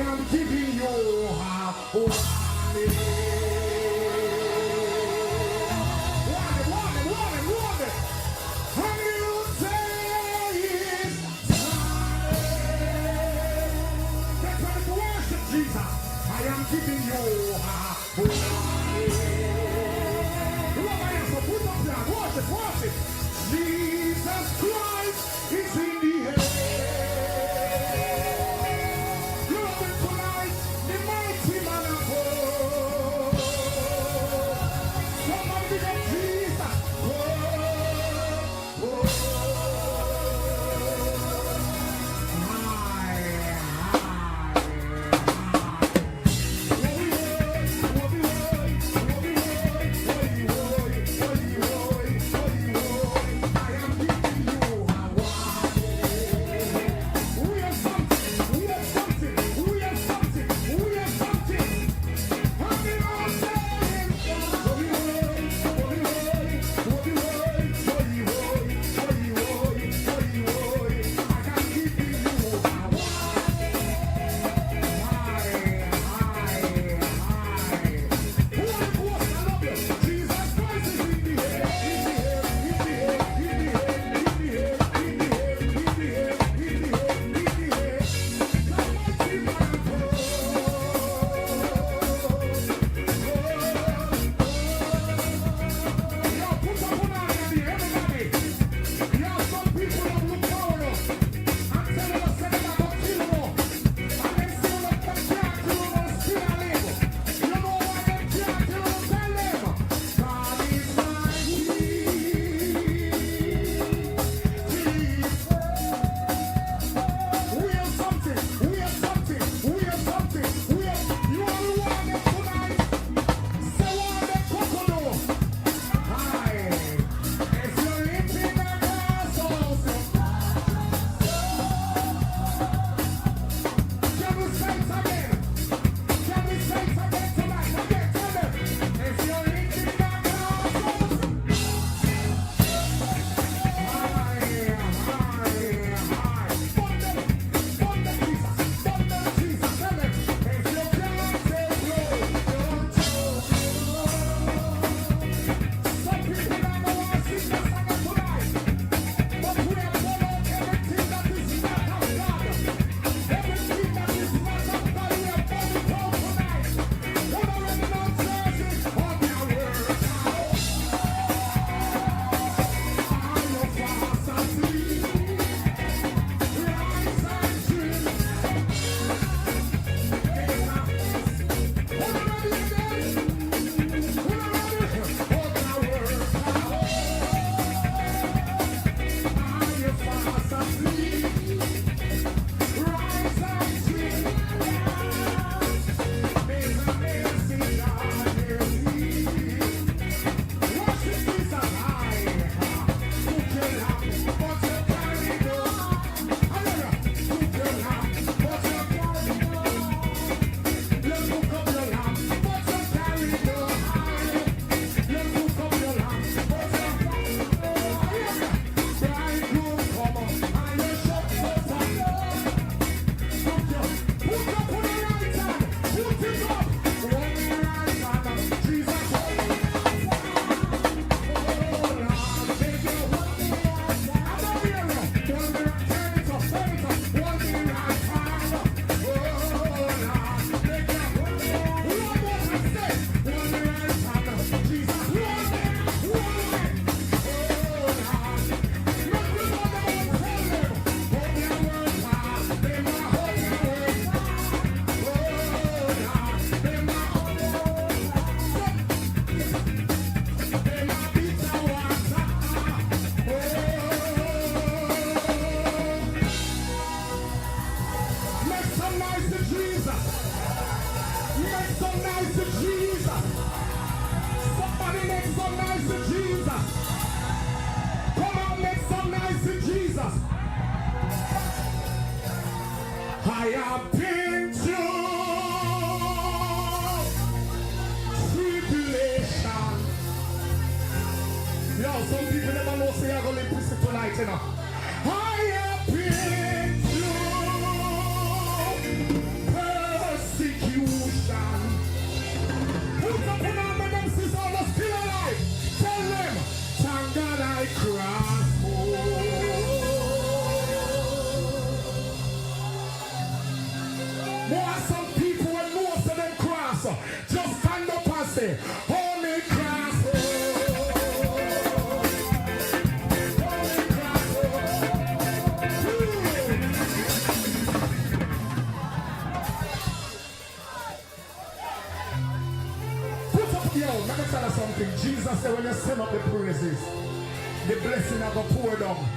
am giving you a warning. Warning. A new day is time. Get ready to worship Jesus. I am giving you a warning. Whoever is so put up there, worship. Jesus Christ is in the air. Glory tonight, the mighty man of God. Somebody big up Jesus. I have been through tribulation. Yo, some people never know say I'm going to listen tonight, you know. I have been through persecution. More some people when most of them cross, just stand up and say, hold me cross. Yo, let me tell you something. Jesus said when you send up the praises, the blessing are going to pour down.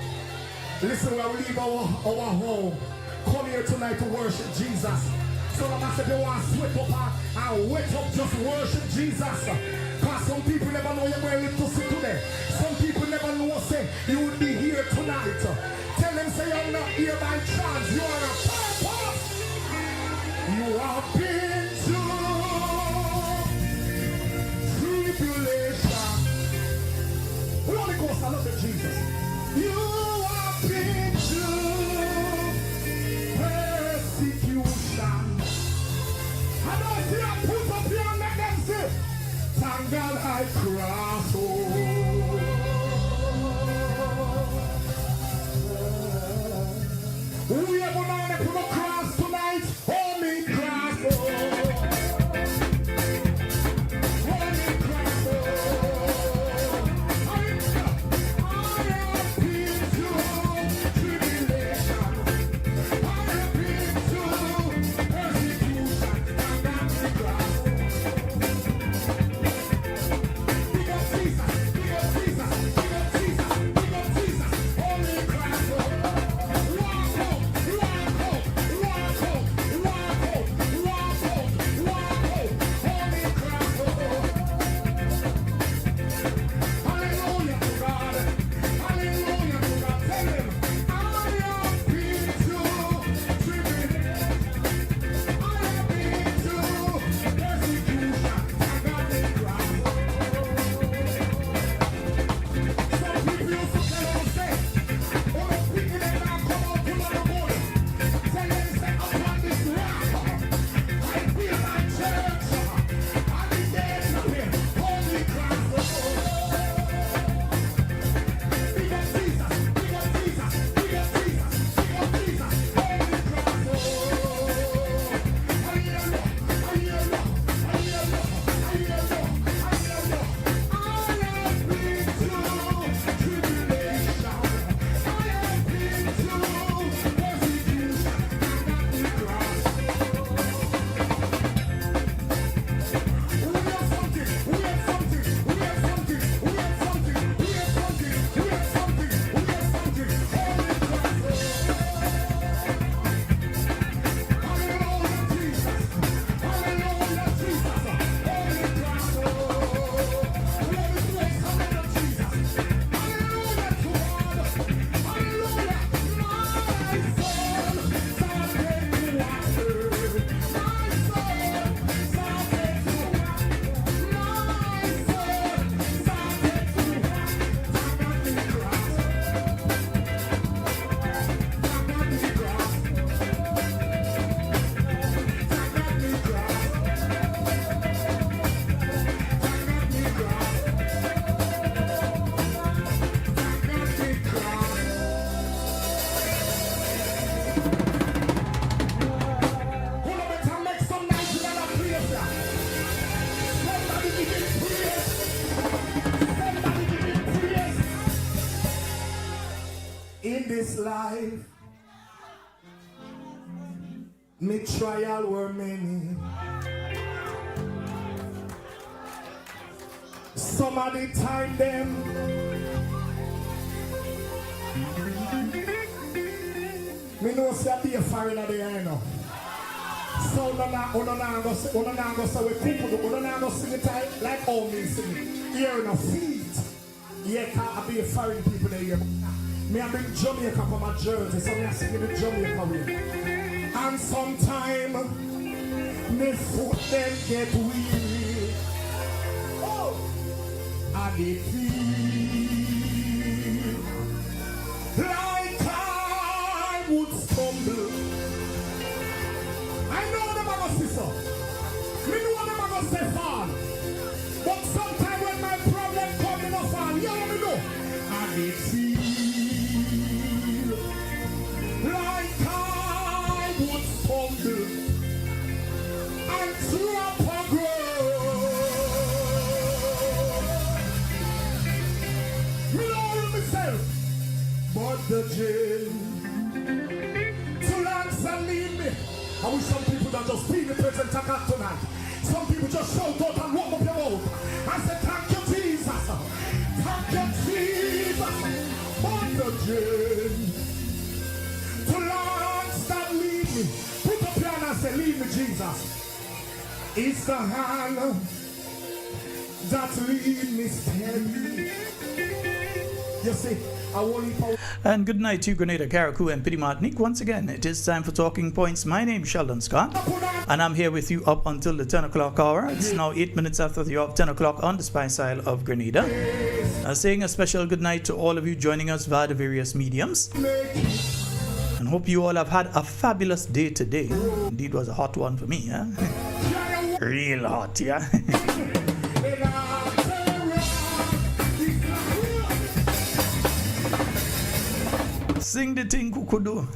Listen, when we leave our home, come here tonight to worship Jesus. So I said you want to sweat up and wet up, just worship Jesus. Because some people never know you're going to see today. Some people never know say you will be here tonight. Tell them say you're not here by chance. You are a purpose. You have been to tribulation. Holy Ghost, I love you, Jesus. You have been to persecution. I don't see a put up here and let them say, thank God I cross over. We are going to put a cross tonight. Hold me cross over. In this life, me trial were many. Some of the time them me know say I be a foreigner in the air now. So una go say we people una go sing it like all me sing it. Here in a feet. Yeah, can't be a foreign people there. Me I bring Jamaica from my jersey, so me I sing the Jamaica way. And sometime me foot them get weary. Oh, and they feel like I would stumble. I know them are gonna see so. Me know them are gonna say fall. But sometimes when my problem come in a fall, you know me know. And they feel like I would stumble. jail. Too long, so leave me. I wish some people that just feel the presence of God tonight. Some people just shout out and walk up your mouth and say, thank you, Jesus. Thank you, Jesus. Bondage. Too long, stop leave me. Put up your hand and say, leave me, Jesus. It's the hand that lead me steady. You see, I want you. And good night to you, Grenada, Carriacou, and Pity Martinique. Once again, it is time for Talking Points. My name is Sheldon Scott, and I'm here with you up until the 10 o'clock hour. It's now 8 minutes after the hour of 10 o'clock on the Spice Isle of Grenada. Saying a special good night to all of you joining us via the various mediums. And hope you all have had a fabulous day today. Indeed, was a hot one for me, huh? Real hot, yeah? Sing the thing, Kukudu.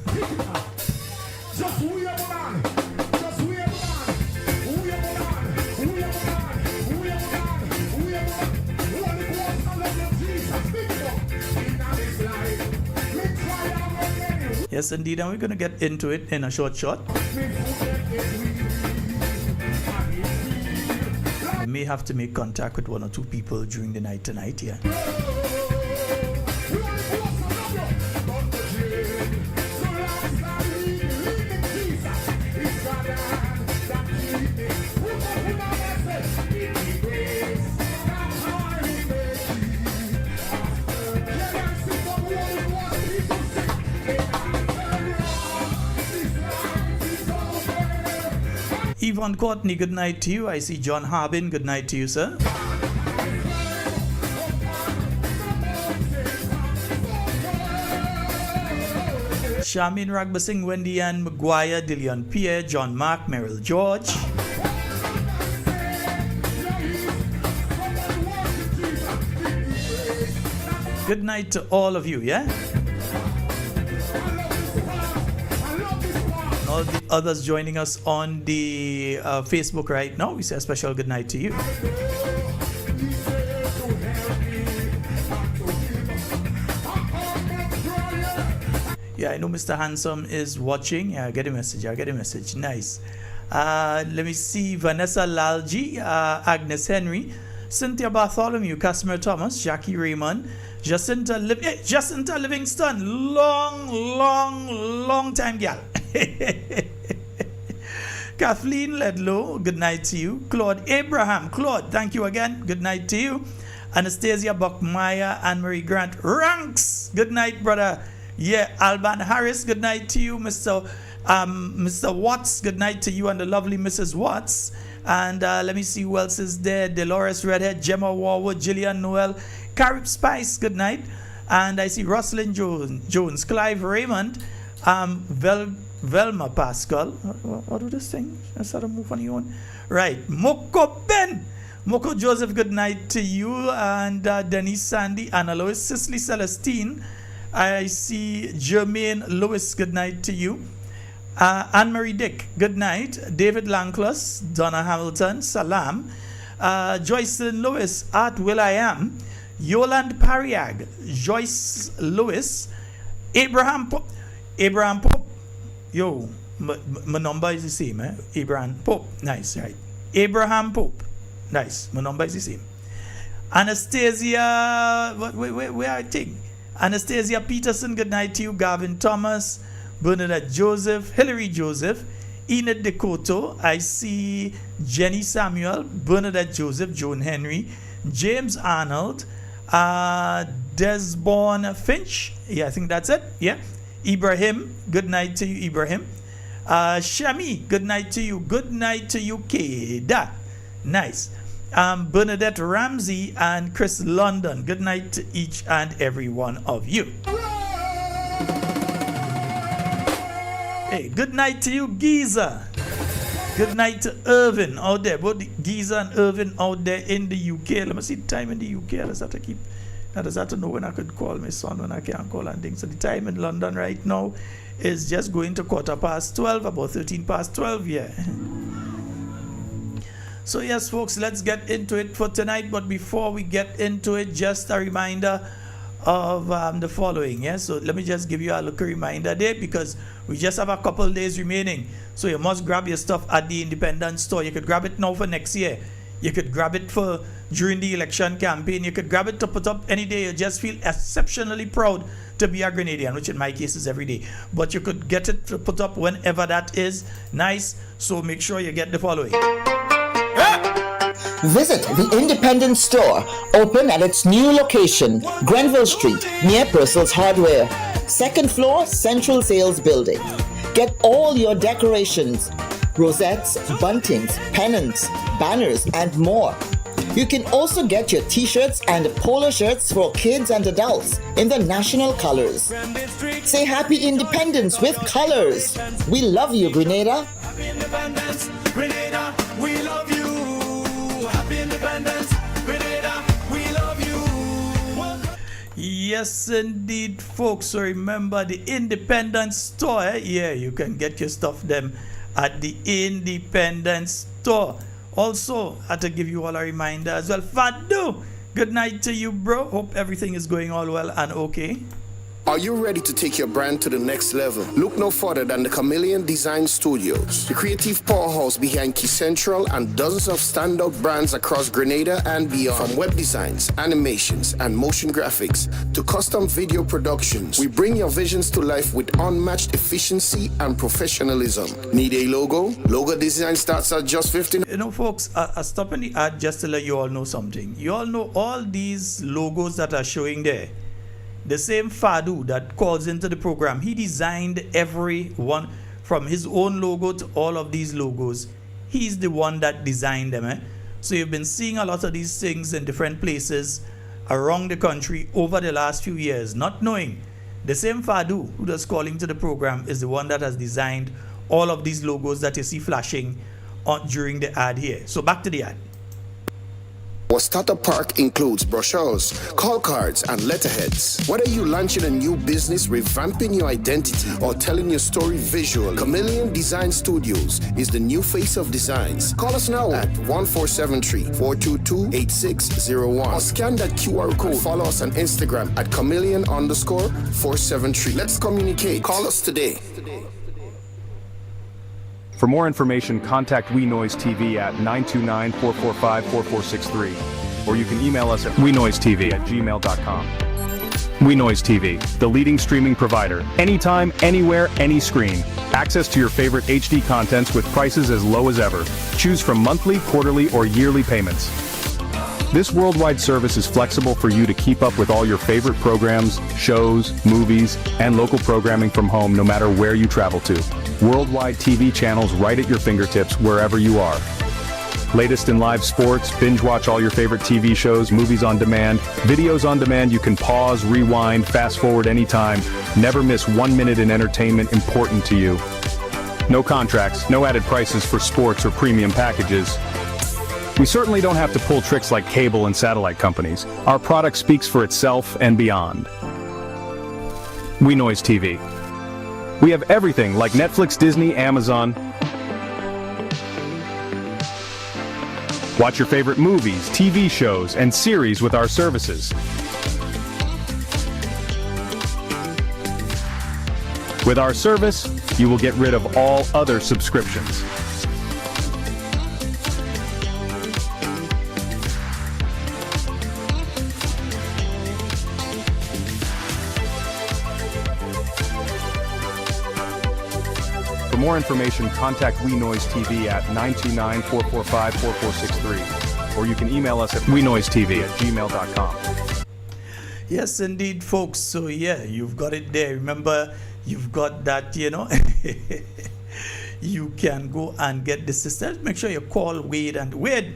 Just who you man. Just who you man. Who you man. Who you man. Who you man. Who you man. Holy Ghost, I love you, Jesus. Big up. In this life. We cry out again. Yes, indeed, and we're going to get into it in a short. We may have to make contact with one or two people during the night tonight, yeah. Yvonne Courtney, good night to you. I see John Harbin, good night to you, sir. Shamin Ragbasing, Wendy Ann McGuire, Dillian Pierre, John Mark, Merrill George. Good night to all of you, yeah? All the others joining us on the Facebook right now, we say a special good night to you. Yeah, I know Mr. Handsome is watching. Yeah, I get a message. Nice. Let me see. Vanessa Lalji, Agnes Henry, Cynthia Bartholomew, Casimir Thomas, Jackie Raymond, Jacinta Livingston. Long time gal. Kathleen Ledlow, good night to you. Claude Abraham, thank you again. Good night to you. Anastasia Buckmeyer, Anne-Marie Grant Ranks, good night, brother. Yeah, Alban Harris, good night to you. Mr. Watts, good night to you and the lovely Mrs. Watts. And let me see who else is there. Dolores Redhead, Gemma Warwood, Gillian Noel, Carib Spice, good night. And I see Rosalind Jones, Clive Raymond, Velma Pascal. What do this thing? I start to move on your own. Right. Moko Ben. Moko Joseph, good night to you. And Denise Sandy, Anna Lois, Cicely Celestine. I see Jermaine Lewis, good night to you. Anne-Marie Dick, good night. David Langclus, Donna Hamilton, Salam. Joycelyn Lewis, Art Will I Am. Yoland Pariag, Joyce Lewis. Abraham Pope. Yo, my number is the same, eh? Abraham Pope, nice, right? Abraham Pope, nice. My number is the same. Anastasia, where I think? Anastasia Peterson, good night to you. Gavin Thomas, Bernadette Joseph, Hilary Joseph, Enid Decoto. I see Jenny Samuel, Bernadette Joseph, Joan Henry, James Arnold, Desborn Finch. Yeah, I think that's it. Yeah. Ibrahim, good night to you, Ibrahim. Shami, good night to you. Good night to you, Keda. Nice. Bernadette Ramsey and Chris London. Good night to each and every one of you. Hey, good night to you, Giza. Good night to Irvin out there. Both Giza and Irvin out there in the UK. Let me see the time in the UK. I just have to know when I could call my son when I can't call and things. So the time in London right now is just going to 12:15, about 13 past 12, yeah. So yes, folks, let's get into it for tonight. But before we get into it, just a reminder of the following. Yeah, so let me just give you a little reminder there, because we just have a couple days remaining. So you must grab your stuff at the Independence Store. You could grab it now for next year. You could grab it for during the election campaign. You could grab it to put up any day you just feel exceptionally proud to be a Grenadian, which in my case is every day. But you could get it to put up whenever that is nice. So make sure you get the following. Visit the Independence Store, open at its new location, Grenville Street, near Bristol's Hardware. Second floor, Central Sales Building. Get all your decorations, rosettes, buntings, pennants, banners, and more. You can also get your t-shirts and polo shirts for kids and adults in the national colors. Say Happy Independence with colors. We love you, Grenada. Happy Independence, Grenada, we love you. Happy Independence, Grenada, we love you. Yes, indeed, folks. So remember the Independence Store. Yeah, you can get your stuff them at the Independence Store. Also, I had to give you all a reminder as well. Fadu, good night to you, bro. Hope everything is going all well and okay. Are you ready to take your brand to the next level? Look no further than the Chameleon Design Studios, the creative powerhouse behind Key Central and dozens of standout brands across Grenada and beyond. From web designs, animations, and motion graphics to custom video productions, we bring your visions to life with unmatched efficiency and professionalism. Need a logo? Logo design starts at just $15. You know, folks, I stop in the ad just to let you all know something. You all know all these logos that are showing there. The same Fadu that calls into the program, he designed every one from his own logo to all of these logos. He's the one that designed them. So you've been seeing a lot of these things in different places around the country over the last few years, not knowing the same Fadu who does calling to the program is the one that has designed all of these logos that you see flashing on during the ad here. So back to the ad. Our startup park includes brochures, call cards, and letterheads. Whether you're launching a new business, revamping your identity, or telling your story visually, Chameleon Design Studios is the new face of designs. Call us now at 1473-422-8601 or scan that QR code. Follow us on Instagram at chameleon_473. Let's communicate. Call us today. For more information, contact WeNoiseTV at 929-445-4463, or you can email us at wenoisetv@gmail.com. WeNoiseTV, the leading streaming provider. Anytime, anywhere, any screen. Access to your favorite HD contents with prices as low as ever. Choose from monthly, quarterly, or yearly payments. This worldwide service is flexible for you to keep up with all your favorite programs, shows, movies, and local programming from home no matter where you travel to. Worldwide TV channels right at your fingertips wherever you are. Latest in live sports, binge watch all your favorite TV shows, movies on demand, videos on demand you can pause, rewind, fast forward anytime. Never miss 1 minute in entertainment important to you. No contracts, no added prices for sports or premium packages. We certainly don't have to pull tricks like cable and satellite companies. Our product speaks for itself and beyond. WeNoiseTV. We have everything like Netflix, Disney, Amazon. Watch your favorite movies, TV shows, and series with our services. With our service, you will get rid of all other subscriptions. For more information, contact WeNoiseTV at 929-445-4463, or you can email us at wenoisetv@gmail.com. Yes, indeed, folks. So yeah, you've got it there. Remember, you've got that, you know. You can go and get the system. Make sure you call Wade. And Wade,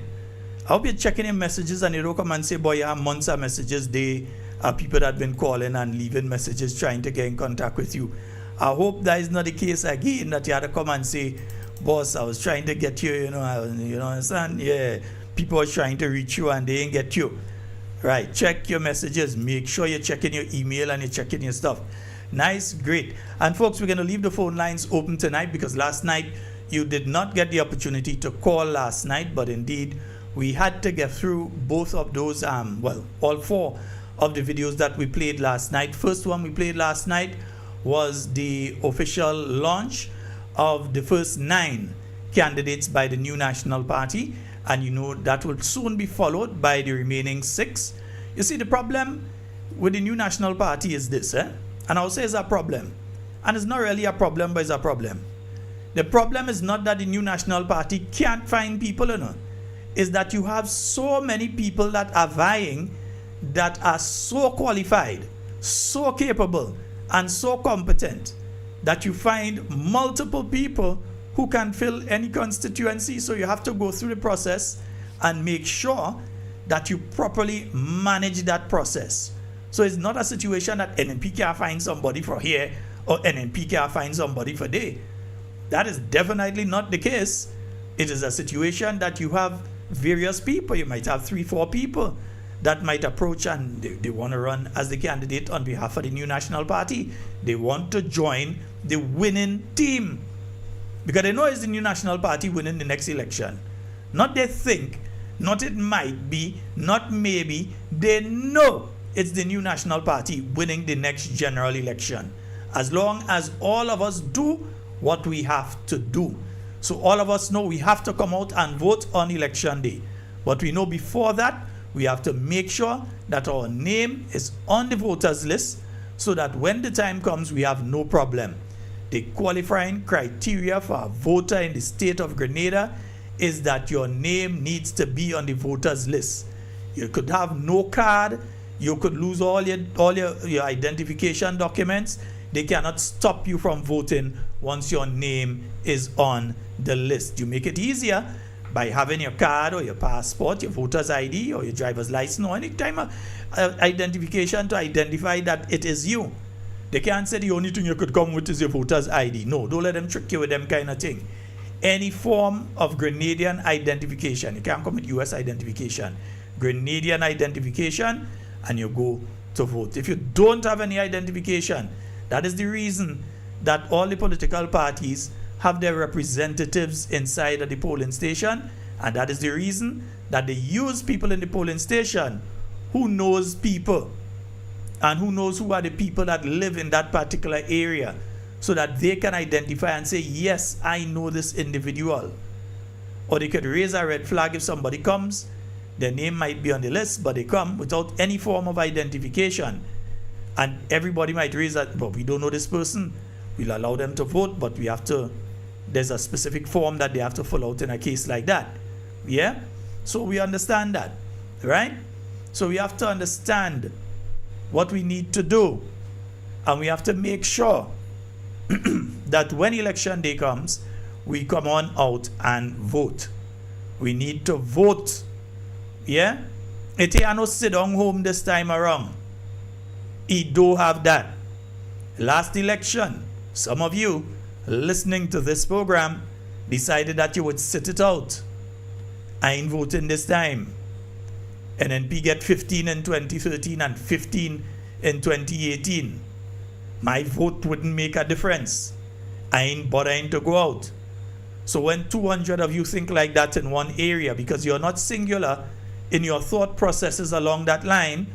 I hope you're checking your messages and you don't come and say, boy, you have months of messages. They are people that have been calling and leaving messages trying to get in contact with you. I hope that is not the case again, that you had to come and say, boss, I was trying to get you, you know, understand? Yeah, people are trying to reach you and they ain't get you. Right, check your messages. Make sure you're checking your email and you're checking your stuff. Nice, great. And folks, we're going to leave the phone lines open tonight because last night you did not get the opportunity to call last night, but indeed we had to get through both of those, well, all four of the videos that we played last night. First one we played last night was the official launch of the first 9 candidates by the new National Party, and you know that will soon be followed by the remaining 6. You see, the problem with the new National Party is this, and I'll say it's a problem, and it's not really a problem, but it's a problem. The problem is not that the new National Party can't find people, is that you have so many people that are vying that are so qualified, so capable, and so competent that you find multiple people who can fill any constituency. So you have to go through the process and make sure that you properly manage that process. So it's not a situation that NNP can find somebody for here or NNP can find somebody for there. That is definitely not the case. It is a situation that you have various people. You might have 3-4 people that might approach and they want to run as the candidate on behalf of the new National Party. They want to join the winning team because they know it's the new National Party winning the next election. Not they think, not it might be, not maybe. They know it's the new National Party winning the next general election. As long as all of us do what we have to do. So all of us know we have to come out and vote on election day. But we know before that, we have to make sure that our name is on the voters list so that when the time comes, we have no problem. The qualifying criteria for a voter in the state of Grenada is that your name needs to be on the voters list. You could have no card, you could lose all your identification documents. They cannot stop you from voting once your name is on the list. You make it easier by having your card or your passport, your voter's ID or your driver's license or any type of identification to identify that it is you. They can't say the only thing you could come with is your voter's ID. No, don't let them trick you with them kind of thing. Any form of Grenadian identification. You can't come with US identification. Grenadian identification and you go to vote. If you don't have any identification, that is the reason that all the political parties have their representatives inside of the polling station, and that is the reason that they use people in the polling station who knows people and who knows who are the people that live in that particular area so that they can identify and say, yes, I know this individual. Or they could raise a red flag if somebody comes, their name might be on the list, but they come without any form of identification. And everybody might raise that, but we don't know this person. We'll allow them to vote, but we have to, there's a specific form that they have to fill out in a case like that. Yeah? So we understand that, right? So we have to understand what we need to do. And we have to make sure that when election day comes, we come on out and vote. We need to vote. Yeah? It ain't no sit down home this time around. It do have that. Last election, some of you listening to this program decided that you would sit it out. I ain't voting this time. NNP get 15 in 2013 and 15 in 2018. My vote wouldn't make a difference. I ain't bothering to go out. So when 200 of you think like that in one area, because you're not singular in your thought processes along that line,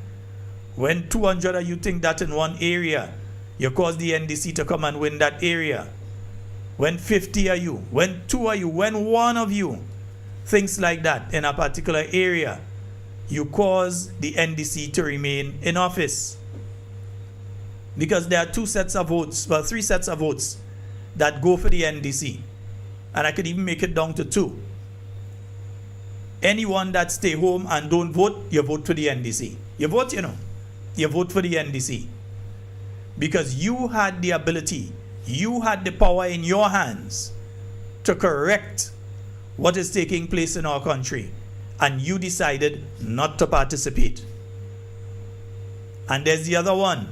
when 200 of you think that in one area, you cause the NDC to come and win that area. When 50 of you, when 2 of you, when 1 of you thinks like that in a particular area, you cause the NDC to remain in office. Because there are 2 sets of votes, well, 3 sets of votes that go for the NDC. And I could even make it down to 2. Anyone that stay home and don't vote, you vote for the NDC. You vote, you vote for the NDC. Because you had the ability, you had the power in your hands to correct what is taking place in our country. And you decided not to participate. And there's the other one.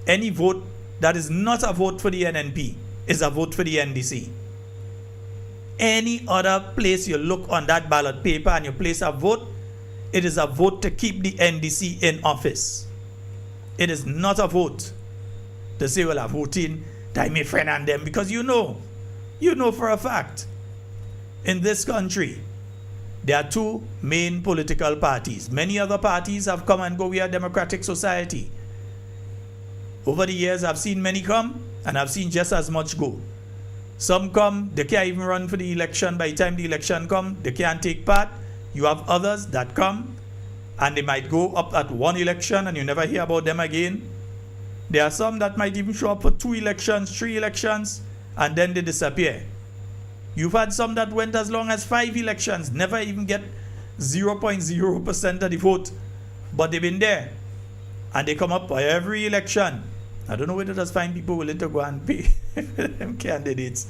Any vote that is not a vote for the NNP is a vote for the NDC. Any other place you look on that ballot paper and you place a vote, it is a vote to keep the NDC in office. It is not a vote to say, well, I'm voting, time my friend and them, because you know for a fact, in this country, There are two main political parties. Many other parties have come and go. We are a democratic society. Over the years, I've seen many come, and I've seen just as much go. Some come, they can't even run for the election. By the time the election comes, they can't take part. You have others that come, and they might go up at one election, and you never hear about them again. There are some that might even show up for 2 elections, 3 elections, and then they disappear. You've had some that went as long as 5 elections, never even get 0.0% of the vote, but they've been there, and they come up for every election. I don't know whether just find people willing to go and pay them candidates.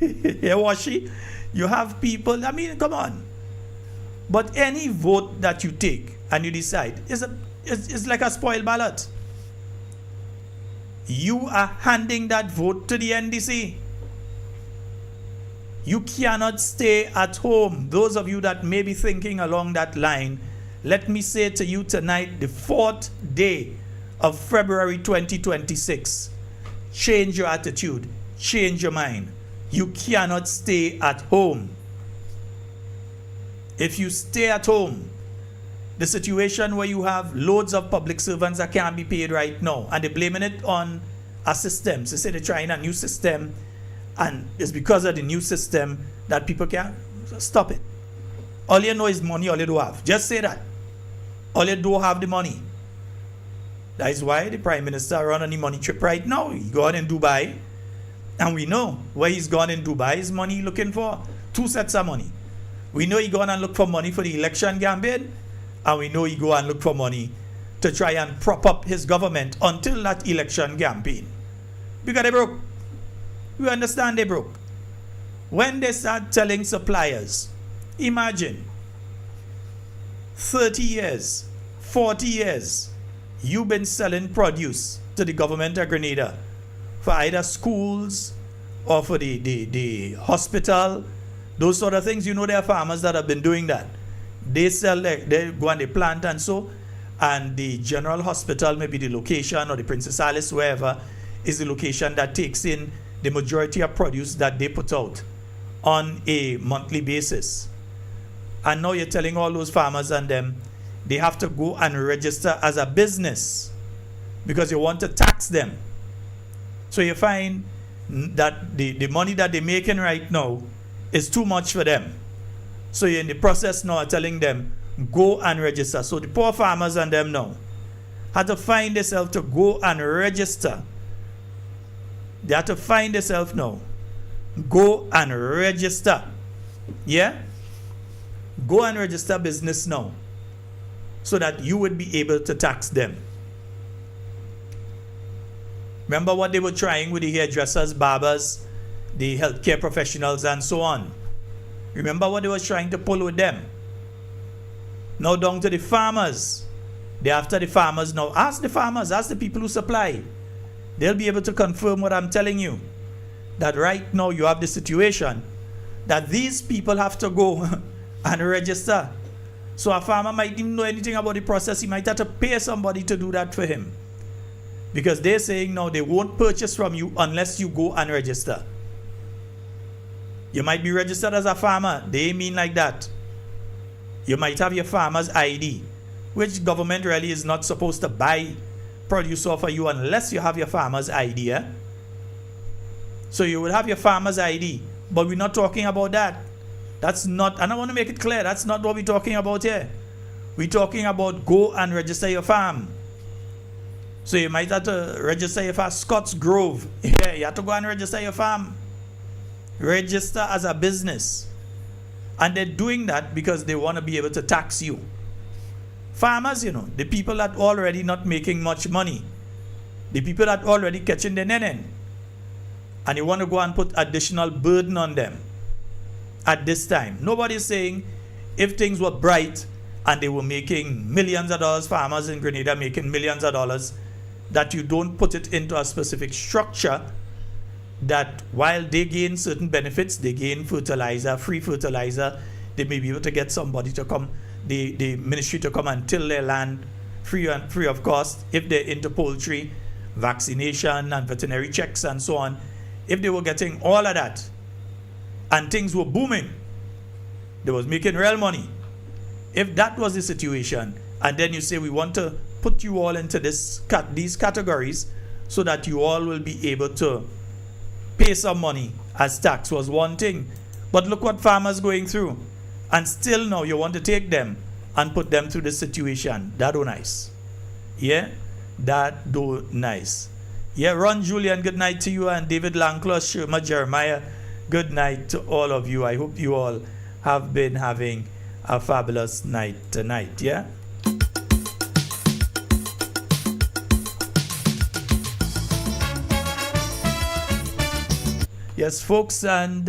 Yeah, Washi, you have people, I mean, come on. But any vote that you take and you decide is like a spoiled ballot. You are handing that vote to the NDC. You cannot stay at home. Those of you that may be thinking along that line, let me say to you tonight, the 4th day of February 2026, change your attitude, change your mind. You cannot stay at home. If you stay at home, the situation where you have loads of public servants that can't be paid right now, and they're blaming it on a system. So they say they're trying a new system, and it's because of the new system that people can't stop it. All you know is money, all you do have. Just say that. All you do have the money. That is why the Prime Minister run on the money trip right now. He gone in Dubai, and we know where he's gone in Dubai is money looking for 2 sets of money. We know he gone and look for money for the election campaign, and we know he go and look for money to try and prop up his government until that election campaign. Because they broke. You understand they broke. When they start telling suppliers, imagine 30 years, 40 years, you've been selling produce to the government of Grenada for either schools or for the hospital, those sort of things. You know there are farmers that have been doing that. They sell, they go and they plant and so, and the general hospital, maybe the location or the Princess Alice, wherever, is the location that takes in the majority of produce that they put out on a monthly basis. And now you're telling all those farmers and them, they have to go and register as a business because you want to tax them. So you find that the money that they're making right now is too much for them. So you're in the process now of telling them, go and register. So the poor farmers and them now had to find themselves to go and register. They have to find themselves now. Go and register. Yeah? Go and register business now, so that you would be able to tax them. Remember what they were trying with the hairdressers, barbers, the healthcare professionals, and so on. Remember what they were trying to pull with them. Now down to the farmers. They're after the farmers now. Ask the farmers, ask the people who supply. They'll be able to confirm what I'm telling you. That right now you have the situation that these people have to go and register. So a farmer might even know anything about the process. He might have to pay somebody to do that for him. Because they're saying now they won't purchase from you unless you go and register. You might be registered as a farmer. They mean like that. You might have your farmer's ID, which government really is not supposed to buy produce off of you unless you have your farmer's ID. Eh? So you will have your farmer's ID. But we're not talking about that. That's not, and I want to make it clear, that's not what we're talking about here. We're talking about go and register your farm. So you might have to register your farm, Scotts Grove. Yeah, you have to go and register your farm. Register as a business. And they're doing that because they want to be able to tax you. Farmers, you know, the people that already not making much money, the people that already catching the nenen, and you want to go and put additional burden on them at this time. Nobody's saying if things were bright and they were making millions of dollars, farmers in Grenada making millions of dollars, that you don't put it into a specific structure that while they gain certain benefits, they gain fertilizer, free fertilizer, they may be able to get somebody to come, the ministry to come and till their land free of cost. If they're into poultry, vaccination and veterinary checks and so on, if they were getting all of that and things were booming, They was making real money. If that was the situation, and then you say we want to put you all into these categories so that you all will be able to pay some money as tax, was one thing. But look what farmers going through. And still now you want to take them and put them through the situation. That do nice. Yeah? That do nice. Yeah, Ron Julian, good night to you, and David Langclaw, Sherma Jeremiah, good night to all of you. I hope you all have been having a fabulous night tonight. Yeah? Yes, folks, and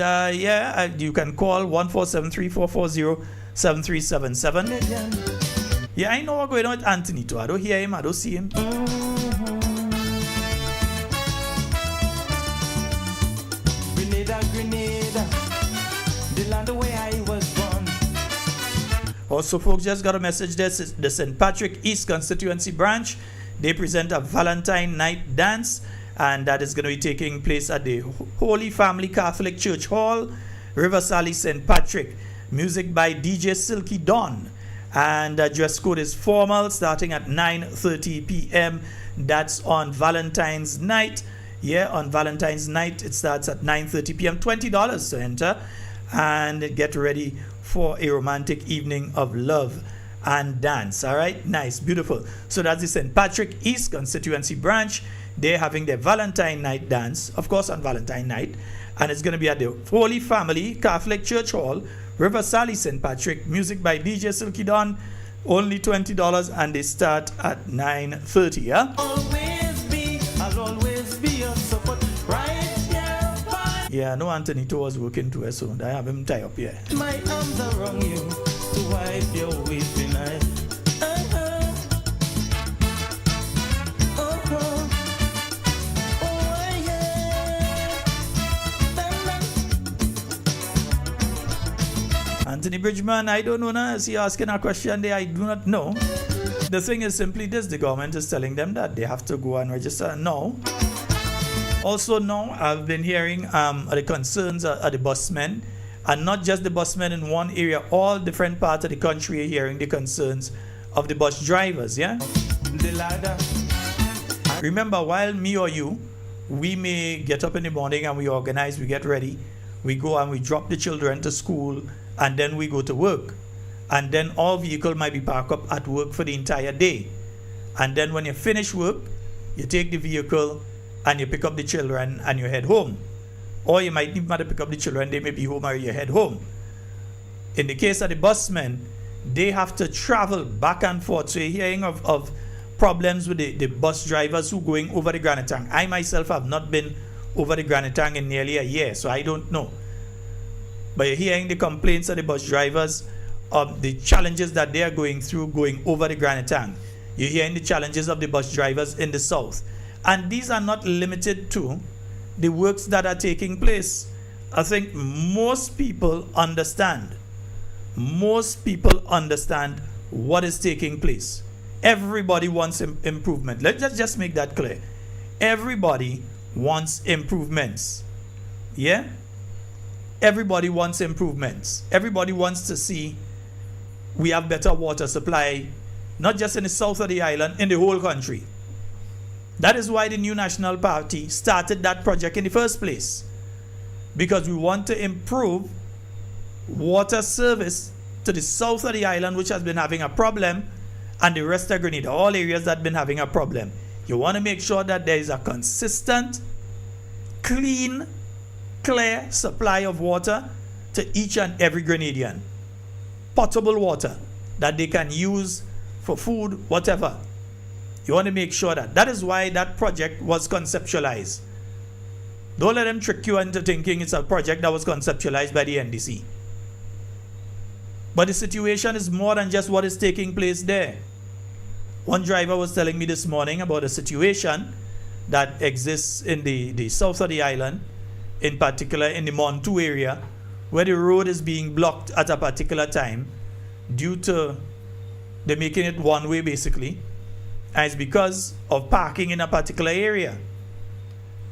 you can call 14734407377. Yeah, I know what's going on with Anthony too. I don't hear him, I don't see him. Grenada, the land where I was born. Also, folks, just got a message there. The St. Patrick East Constituency Branch, they present a Valentine Night Dance, and that is going to be taking place at the Holy Family Catholic Church Hall, River Sally, St. Patrick. Music by DJ Silky Dawn, and dress code is formal, starting at 9:30 p.m. That's on Valentine's night. Yeah, on Valentine's night it starts at 9:30 p.m. $20 to enter, and get ready for a romantic evening of love and dance. All right, nice, beautiful. So that's the St. Patrick East Constituency Branch. They're having their Valentine night dance, of course, on Valentine night, and it's going to be at the Holy Family Catholic Church Hall, River Sally, St. Patrick. Music by DJ Silky Dawn, only $20, and they start at 9:30. Yeah. Always be, I'll always be your support right here by. Yeah, no, Anthony too was working too, so I have him tie up here. My arms around you to wipe your weeping eyes. Anthony Bridgman, I don't know now. Is he asking a question there? I do not know. The thing is simply this: the government is telling them that they have to go and register. No. Also, no, I've been hearing the concerns of the busmen, and not just the busmen in one area. All different parts of the country are hearing the concerns of the bus drivers. Yeah. The ladder. Remember, while me or you, we may get up in the morning and we organize, we get ready, we go and we drop the children to school, and then we go to work. And then our vehicle might be parked up at work for the entire day. And then when you finish work, you take the vehicle and you pick up the children and you head home. Or you might even have to pick up the children, they may be home, or you head home. In the case of the busmen, they have to travel back and forth. So you're hearing of problems with the bus drivers who going over the Grenada. I myself have not been over the Grenada in nearly a year, so I don't know. But you're hearing the complaints of the bus drivers of the challenges that they are going through going over the Grenada. You're hearing the challenges of the bus drivers in the south. And these are not limited to the works that are taking place. I think most people understand. Most people understand what is taking place. Everybody wants improvement. Let's just make that clear. Everybody wants improvements. Yeah? Everybody wants improvements. Everybody wants to see we have better water supply, not just in the south of the island, in the whole country. That is why the New National Party started that project in the first place. Because we want to improve water service to the south of the island, which has been having a problem, and the rest of Grenada, all areas that have been having a problem. You want to make sure that there is a consistent, clean, clear supply of water to each and every Grenadian. Potable water that they can use for food, whatever. You want to make sure that is why that project was conceptualized. Don't let them trick you into thinking it's a project that was conceptualized by the NDC. But the situation is more than just what is taking place there. One driver was telling me this morning about a situation that exists in the south of the island, in particular in the Montu area, where the road is being blocked at a particular time due to they're making it one way basically, and it's because of parking in a particular area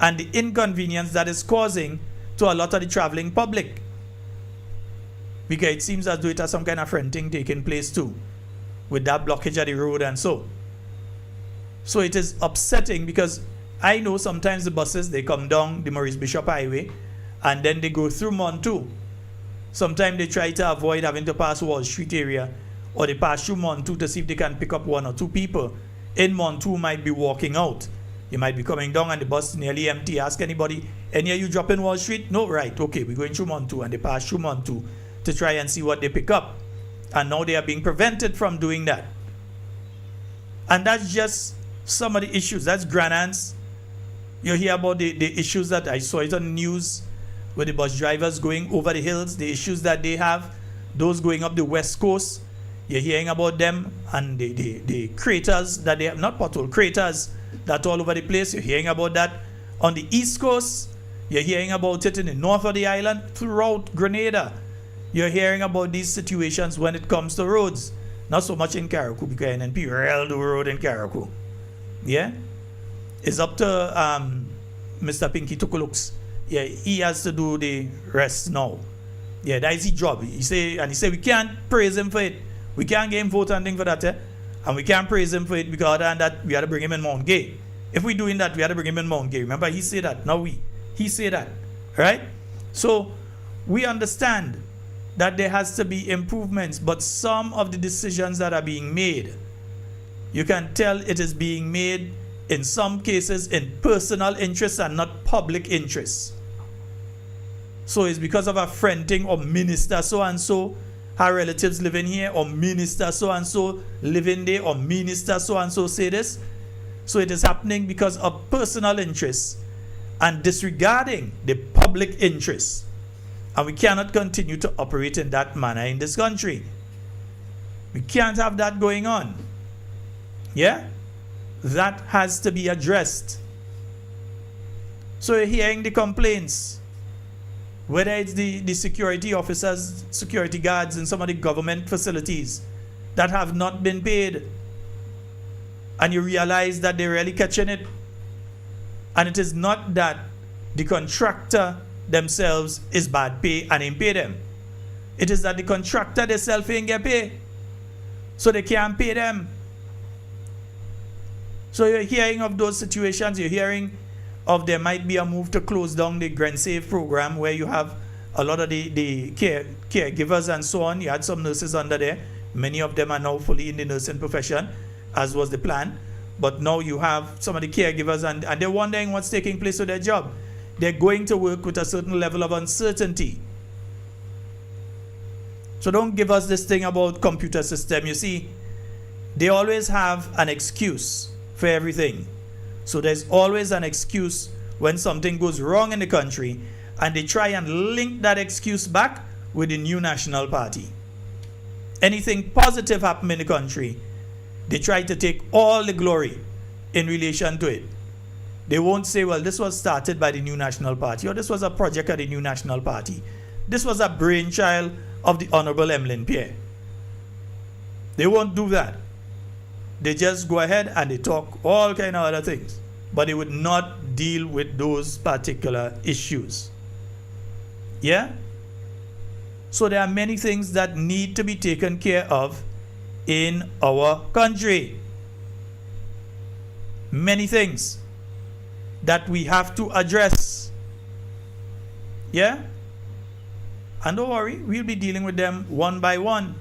and the inconvenience that is causing to a lot of the traveling public. Because it seems as though it has some kind of fronting taking place too, with that blockage of the road and so. So it is upsetting because I know sometimes the buses, they come down the Maurice Bishop Highway and then they go through Montu. Sometimes they try to avoid having to pass Wall Street area, or they pass through Montu to see if they can pick up one or two people. In Montu might be walking out. You might be coming down and the bus is nearly empty. Ask anybody, any of you drop in Wall Street? No, right, okay, we're going through Montu, and they pass through Montu to try and see what they pick up. And now they are being prevented from doing that. And that's just some of the issues. That's Grenada's. You hear about the issues that I saw it on the news with the bus drivers going over the hills, the issues that they have, those going up the west coast. You're hearing about them and the craters that they have, not pothole, craters that all over the place. You're hearing about that on the east coast. You're hearing about it in the north of the island, throughout Grenada. You're hearing about these situations when it comes to roads. Not so much in Carriacou, because NNP railed the road in Carriacou. Yeah? It's up to Mr. Pinky Tukulux. Yeah, he has to do the rest now. Yeah, that is his job. He say we can't praise him for it. We can't give him vote and thing for that, and we can't praise him for it because other than that, we had to bring him in Mount Gay. If we doing that, we had to bring him in Mount Gay. Remember, he said that. Now he say that. Right? So we understand that there has to be improvements, but some of the decisions that are being made, you can tell it is being made in some cases in personal interests and not public interests. So it's because of a friending or minister so-and-so, her relatives living here, or minister so-and-so living there, or minister so-and-so say this. So it is happening because of personal interests and disregarding the public interests. And we cannot continue to operate in that manner in this country. We can't have that going on. Yeah? That has to be addressed. So you're hearing the complaints, whether it's the security officers, security guards in some of the government facilities that have not been paid. And you realize that they're really catching it. And it is not that the contractor themselves is bad pay and ain't pay them. It is that the contractor themselves ain't get paid. So they can't pay them. So you're hearing of those situations. You're hearing of there might be a move to close down the Grand Save program, where you have a lot of the caregivers and so on. You had some nurses under there. Many of them are now fully in the nursing profession, as was the plan. But now you have some of the caregivers and they're wondering what's taking place with their job. They're going to work with a certain level of uncertainty. So don't give us this thing about computer system. You see, they always have an excuse for everything. So there's always an excuse when something goes wrong in the country, and they try and link that excuse back with the new national party. Anything positive happen in the country, they try to take all the glory in relation to it. They won't say, well, this was started by the new national party, or this was a project of the new national party. This was a brainchild of the Honorable Emlyn Pierre. They won't do that. They just go ahead and they talk all kind of other things, but they would not deal with those particular issues. Yeah? So there are many things that need to be taken care of in our country. Many things that we have to address. Yeah? And don't worry, we'll be dealing with them one by one.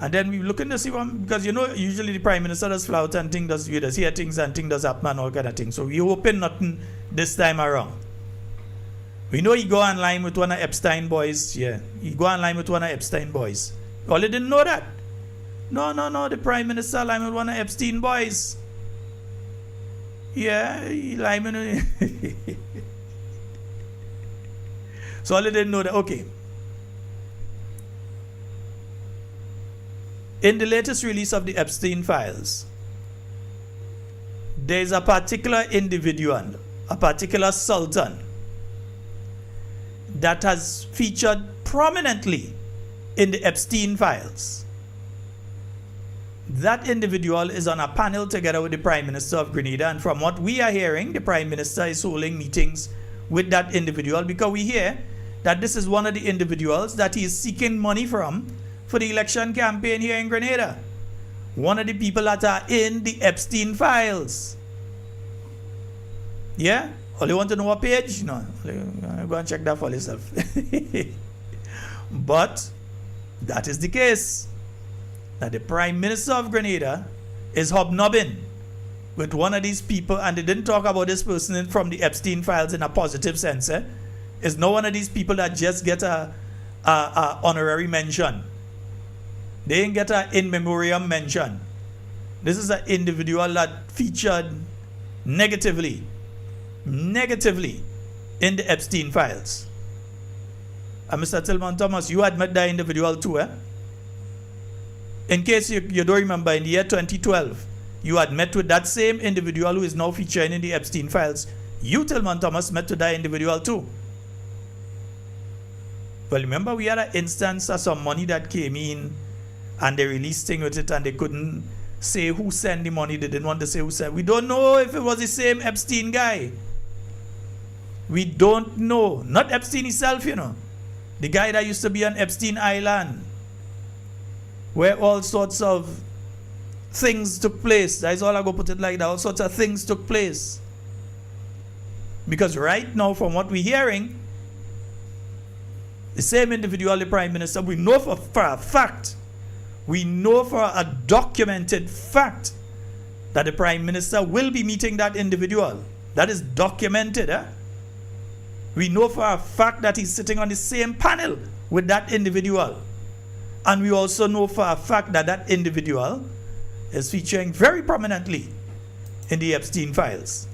And then we looking to see one, because usually the Prime Minister does fly out and things does, we does hear things and things does happen and all kind of things. So we hoping nothing this time around. We know he go online with one of Epstein boys. Yeah, he go online with one of Epstein boys. All they didn't know that. No, the Prime Minister online with one of Epstein boys. Yeah, he lying. So all they didn't know that. Okay. In the latest release of the Epstein files, there is a particular individual, a particular sultan, that has featured prominently in the Epstein files. That individual is on a panel together with the Prime Minister of Grenada, and from what we are hearing, the Prime Minister is holding meetings with that individual, because we hear that this is one of the individuals that he is seeking money from for the election campaign here in Grenada. One of the people that are in the Epstein files. Yeah? Or you want to know what page? No. Go and check that for yourself. But that is the case. That the Prime Minister of Grenada is hobnobbing with one of these people, and they didn't talk about this person from the Epstein files in a positive sense. It's not one of these people that just get a honorary mention. They didn't get an in memoriam mention. This is an individual that featured negatively in the Epstein files. And Mr. Tillman Thomas, you admit that individual too, eh? In case you don't remember, in the year 2012, you had met with that same individual who is now featuring in the Epstein files. You, Tillman Thomas, met with that individual too. Well, remember we had an instance of some money that came in and they released thing with it and they couldn't say who sent the money. They didn't want to say who sent. We don't know if it was the same Epstein guy. We don't know. Not Epstein himself, you know. The guy that used to be on Epstein Island, where all sorts of things took place. That's all I go put it like that. All sorts of things took place. Because right now, from what we're hearing, the same individual, the Prime Minister, we know for a fact, we know for a documented fact that the Prime Minister will be meeting that individual. That is documented. We know for a fact that he's sitting on the same panel with that individual. And we also know for a fact that that individual is featuring very prominently in the Epstein files.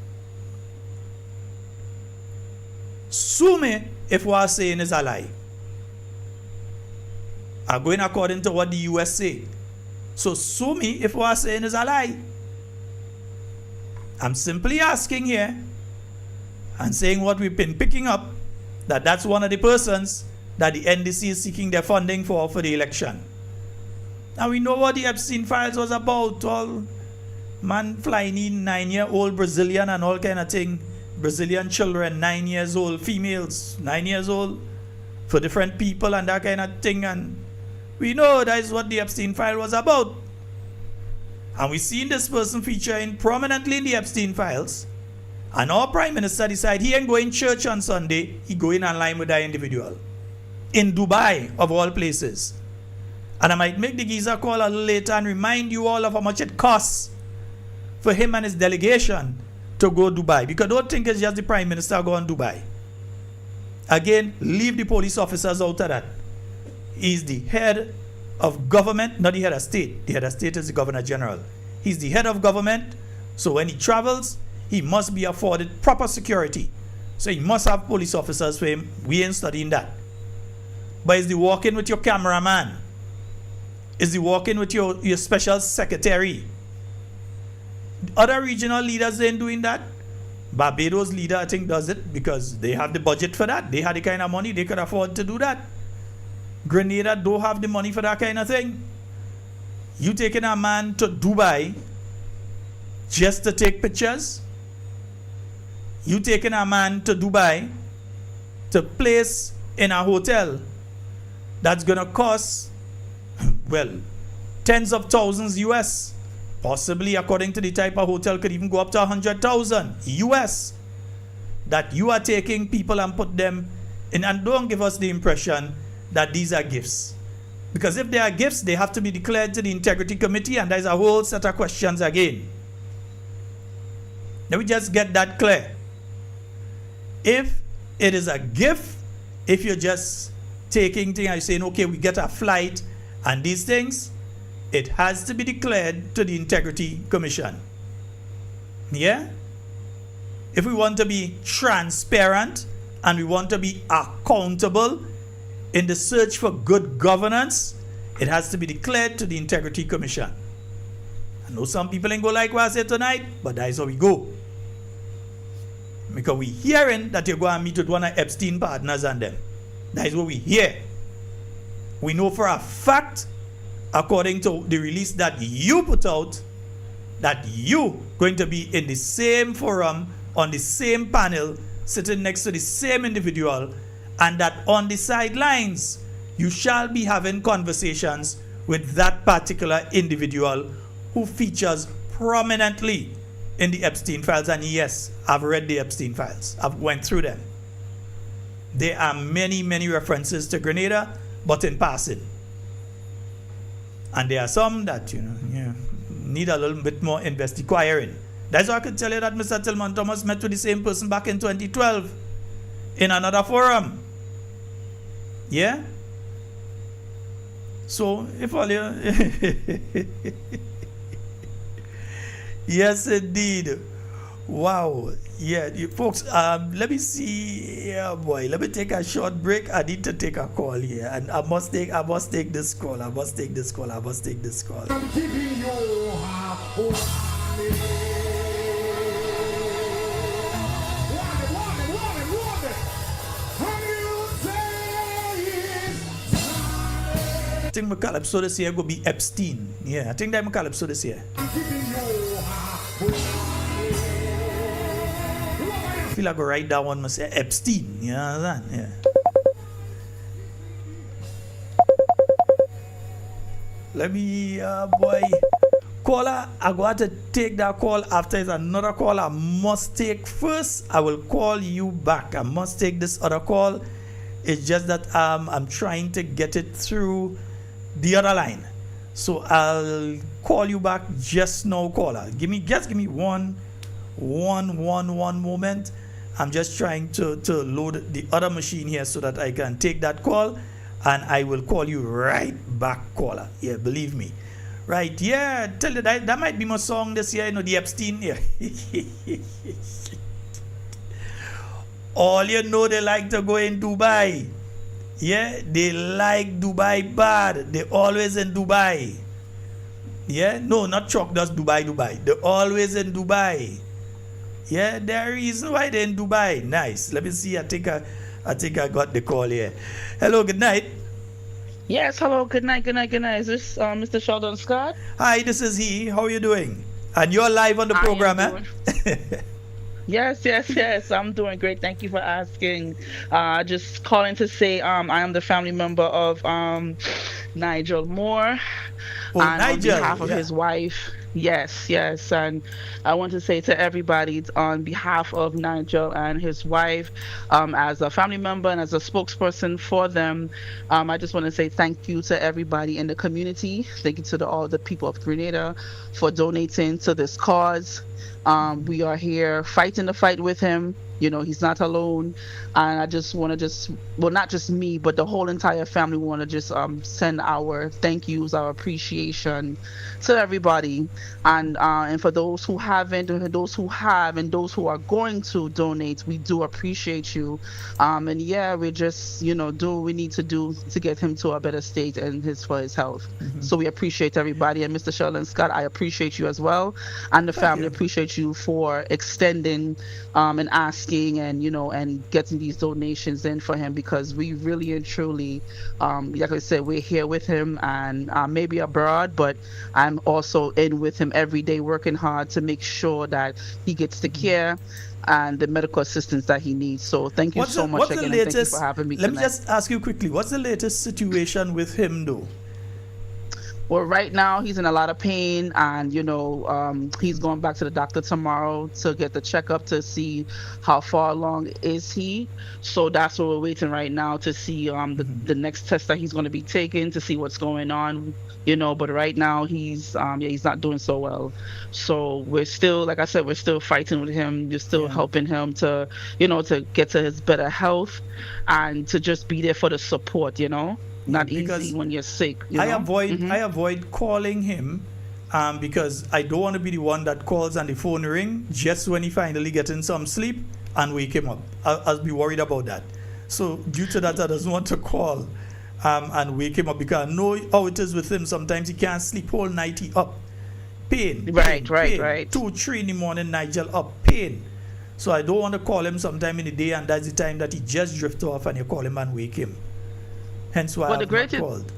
Sue me if what I'm saying is a lie. I'm going according to what the US say. So sue me if what I'm saying is a lie. I'm simply asking here and saying what we've been picking up, that that's one of the persons that the NDC is seeking their funding for the election. Now we know what the Epstein files was about. All man flying in 9-year-old Brazilian and all kind of thing. Brazilian children, 9 years old, females, 9 years old, for different people and that kind of thing. And we know that is what the Epstein file was about. And we've seen this person featuring prominently in the Epstein files. And our Prime Minister decided he ain't going to church on Sunday, he going online with that individual. In Dubai, of all places. And I might make the geezer call a little later and remind you all of how much it costs for him and his delegation to go to Dubai. Because don't think it's just the Prime Minister going to Dubai. Again, leave the police officers out of that. He's the head of government, not the head of state. The head of state is the Governor General. He's the head of government, so when he travels, he must be afforded proper security. So he must have police officers for him. We ain't studying that. But is the walking with your cameraman? Is the walking with your special secretary? Other regional leaders ain't doing that. Barbados leader, I think, does it because they have the budget for that. They had the kind of money they could afford to do that. Grenada don't have the money for that kind of thing. You taking a man to Dubai just to take pictures? You taking a man to Dubai to place in a hotel that's going to cost, well, tens of thousands US. Possibly, according to the type of hotel, could even go up to 100,000 US. That you are taking people and put them in, and don't give us the impression that these are gifts. Because if they are gifts, they have to be declared to the Integrity Committee, and there's a whole set of questions again. Let me just get that clear. If it is a gift, if you're just taking things and saying, okay, we get a flight and these things, it has to be declared to the Integrity Commission. Yeah? If we want to be transparent and we want to be accountable in the search for good governance, it has to be declared to the Integrity Commission. I know some people ain't go like what I said tonight, but that is how we go. Because we hearing that you're going to meet with one of Epstein partners and them. That is what we hear. We know for a fact, according to the release that you put out, that you going to be in the same forum, on the same panel, sitting next to the same individual, and that on the sidelines you shall be having conversations with that particular individual who features prominently in the Epstein files. And yes, I've read the Epstein files. I've went through them. There are many, many references to Grenada, but in passing. And there are some that, need a little bit more inquiring. That's why I could tell you that Mr. Tillman Thomas met with the same person back in 2012 in another forum. Yeah? So, if all you... Yes, indeed. Wow. Yeah, you folks, let me see. Yeah, boy. Let me take a short break. I need to take a call here. And I must take this call. I must take this call. I'm giving you I think my calypso this year will be Epstein. Yeah, I think that's my calypso this year. I feel like I go write that one must say Epstein. You know what I'm saying? Yeah. Let me, boy. Caller, I got to take that call after it's another call I must take first. I will call you back. I must take this other call. It's just that I'm trying to get it through the other line. So I'll call you back just now, caller. Give me one moment. I'm just trying to load the other machine here so that I can take that call, and I will call you right back, caller. Yeah, believe me. Right, yeah, tell you that might be my song this year, the Epstein. Yeah. All you know, they like to go in Dubai. Yeah, they like Dubai bad. They always in Dubai. Yeah, no, not Chuck does Dubai. They're always in Dubai. Yeah, there is reason why they're in Dubai. Nice. Let me see. I think I got the call here. Hello, good night. Yes, hello, good night. Is this Mr. Sheldon Scott? Hi, this is he. How are you doing? And you're live on the program, eh? Yes, I'm doing great. Thank you for asking. Just calling to say I am the family member of Nigel Moore. Oh, and Nigel, on behalf of his wife. Yes. And I want to say to everybody on behalf of Nigel and his wife, as a family member and as a spokesperson for them, I just want to say thank you to everybody in the community. Thank you to all the people of Grenada for donating to this cause. We are here fighting the fight with him. He's not alone. And I just want to not just me, but the whole entire family want to just send our thank yous, our appreciation to everybody. And for those who haven't, and those who have, and those who are going to donate, we do appreciate you. And yeah, we just, do what we need to do to get him to a better state and for his health. Mm-hmm. So we appreciate everybody. And Mr. Sheldon Scott, I appreciate you as well. And the family appreciate you for extending and asking and and getting these donations in for him, because we really and truly, like I said, we're here with him, and maybe abroad, but I'm also in with him every day, working hard to make sure that he gets the care and the medical assistance that he needs. So thank you so much again, and thank you for having me tonight. Let me just ask you quickly, what's the latest situation with him though? Well, right now he's in a lot of pain, and he's going back to the doctor tomorrow to get the checkup to see how far along is he. So that's what we're waiting right now to see the next test that he's going to be taking to see what's going on. But right now he's not doing so well. So we're still, like I said, we're still fighting with him. We're still helping him to to get to his better health, and to just be there for the support. Not because easy when you're sick. I avoid calling him because I don't want to be the one that calls and the phone ring just when he finally gets in some sleep and wake him up. I'll be worried about that. So due to that, I doesn't want to call and wake him up, because I know how it is with him. Sometimes he can't sleep whole night. He up. Pain. Right. 2-3 in the morning, Nigel up. Pain. So I don't want to call him sometime in the day, and that's the time that he just drifts off and you call him and wake him. Hence why I'm not called.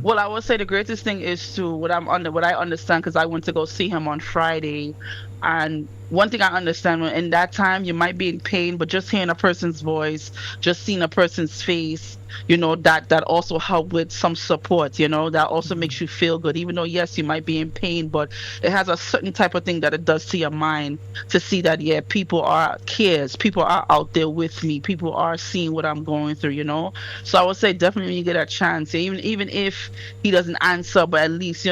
Well, I would say the greatest thing is to what I understand, because I went to go see him on Friday. And one thing I understand, in that time you might be in pain, but just hearing a person's voice, just seeing a person's face, that also help with some support, that also makes you feel good. Even though yes, you might be in pain, but it has a certain type of thing that it does to your mind, to see that people are out there with me, people are seeing what I'm going through. So I would say definitely when you get a chance, even if he doesn't answer, but at least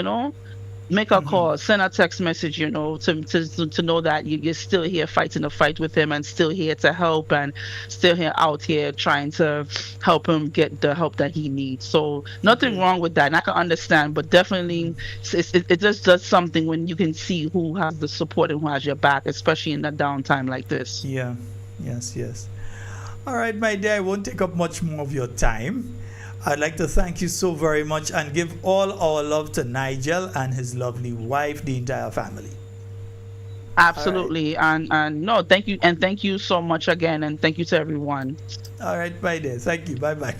make a call, send a text message, to know that you're still here fighting the fight with him, and still here to help, and still out here trying to help him get the help that he needs. So nothing wrong with that, and I can understand, but definitely it just does something when you can see who has the support and who has your back, especially in a downtime like this. Yeah. Yes. All right, my dear, I won't take up much more of your time. I'd like to thank you so very much and give all our love to Nigel and his lovely wife, the entire family. Absolutely. Right. And no, thank you. And thank you so much again. And thank you to everyone. All right, my dear. Thank you. Bye-bye.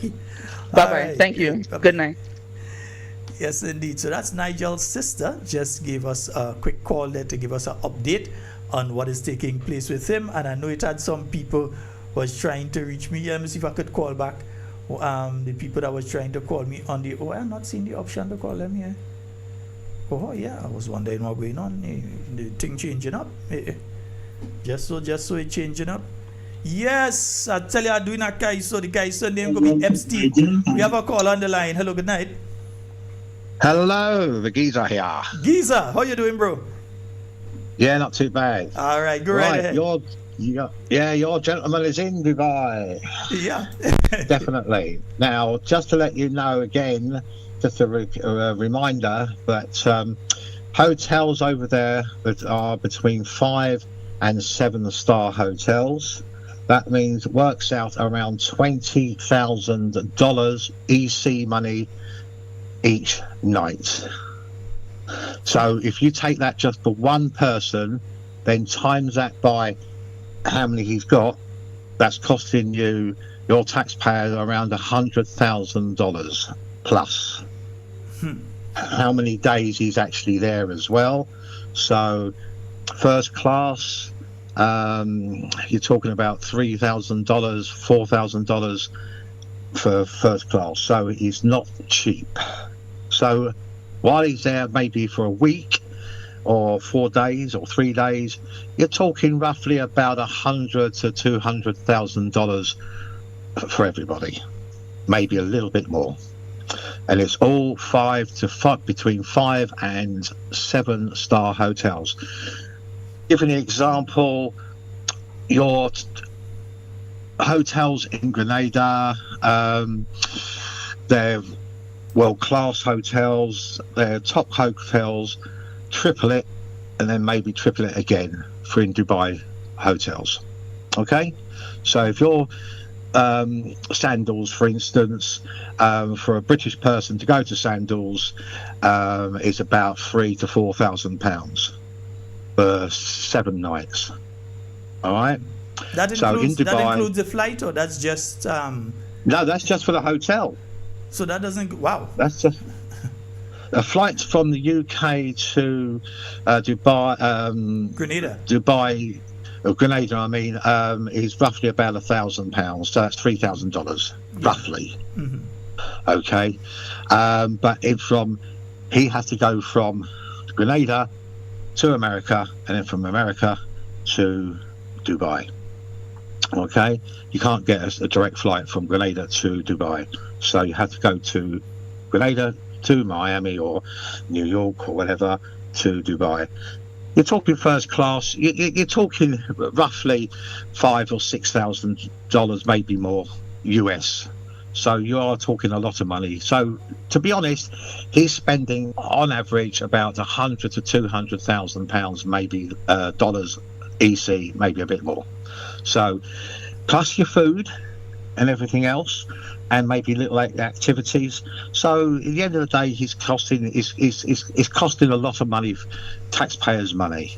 Bye-bye. Right. Thank you. Bye-bye. Good night. Yes, indeed. So that's Nigel's sister. Just gave us a quick call there to give us an update on what is taking place with him. And I know it had some people was trying to reach me. Let me see if I could call back. The people that was trying to call me on the I'm not seeing the option to call them here. Oh yeah, I was wondering what going on. The thing changing up. Just so it changing up. Yes, I tell you, I'm doing a guy. So the guy's name gonna be Epstein. We have a call on the line. Hello, good night. Hello, the geezer here. Geezer, how you doing, bro? Yeah, not too bad. All right, go right ahead. Your gentleman is in Dubai. Yeah. Definitely. Now, just to let you know again, just a reminder that hotels over there that are between 5 and 7-star hotels, that means it works out around $20,000 EC money each night. So if you take that just for one person, then times that by how many he's got, that's costing you, your taxpayer, around $100,000 plus. How many days he's actually there as well. So first class, you're talking about $3,000, $4,000 for first class. So he's not cheap. So while he's there, maybe for a week or 4 days or 3 days, you're talking roughly about $100,000 to $200,000 for everybody, maybe a little bit more. And it's all between 5 and 7-star hotels. Giving an example, your hotels in Grenada, they're world-class hotels, they're top hotels, triple it, and then maybe triple it again for in Dubai hotels. Okay, so if you're Sandals, for instance, for a British person to go to Sandals is about £3,000 to £4,000 for 7 nights. All right. That includes the flight, or that's just? No, that's just for the hotel. So that doesn't. Wow. That's just. A flight from the UK to Dubai, Grenada, I mean, is roughly about £1,000. So that's $3,000, roughly. Mm-hmm. Okay, but he has to go from Grenada to America, and then from America to Dubai. Okay, you can't get a direct flight from Grenada to Dubai, so you have to go to Grenada to Miami or New York or whatever to Dubai. You're talking first class. You're talking roughly $5,000 or $6,000, maybe more US. So you are talking a lot of money. So to be honest, he's spending on average about $100,000 to £200,000, maybe dollars EC, maybe a bit more. So plus your food and everything else, and maybe little activities. So at the end of the day, he's costing a lot of money, taxpayers' money.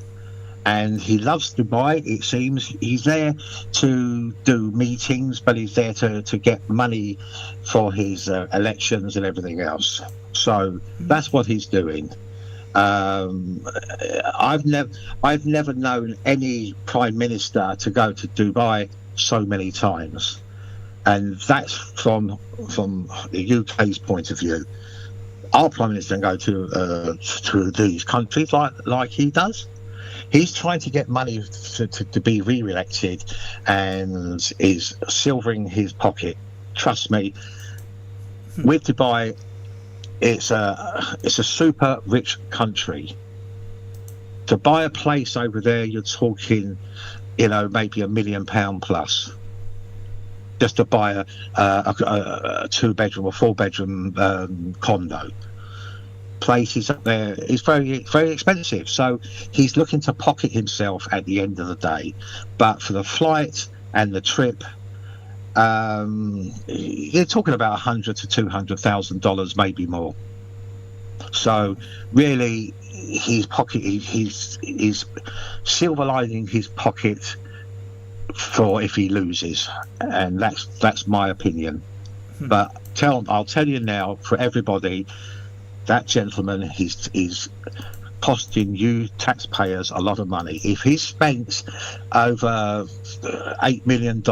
And he loves Dubai, it seems. He's there to do meetings, but he's there to get money for his elections and everything else. So that's what he's doing. I've never known any prime minister to go to Dubai so many times, and that's from the UK's point of view. Our prime minister can go to these countries like he does. He's trying to get money to be re-elected, and is silvering his pocket. Trust me, with Dubai, it's a super rich country. To buy a place over there, you're talking, maybe £1 million plus. Just to buy a 2-bedroom or 4-bedroom condo. Places up there is very, very expensive. So he's looking to pocket himself at the end of the day. But for the flight and the trip, you're talking about $100,000 to $200,000, maybe more. So really, he's silver lining his pocket for if he loses, and that's my opinion. But I'll tell you now, for everybody, that gentleman is costing you taxpayers a lot of money. If he spent over $8 million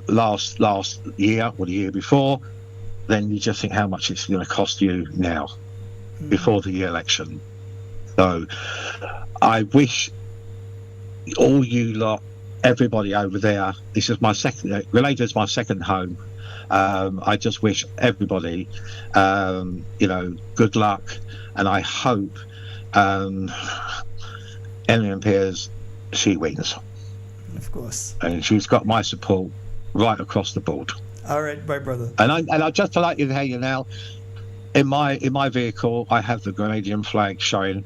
last year or the year before, then you just think how much it's going to cost you now before the election. So I wish all you lot, everybody over there, this is my second, Grenada is my second home. I just wish everybody, good luck, and I hope Ellen Pierce, she wins. Of course. And she's got my support right across the board. All right, my brother. And I just to let you know now, in my vehicle, I have the Grenadian flag showing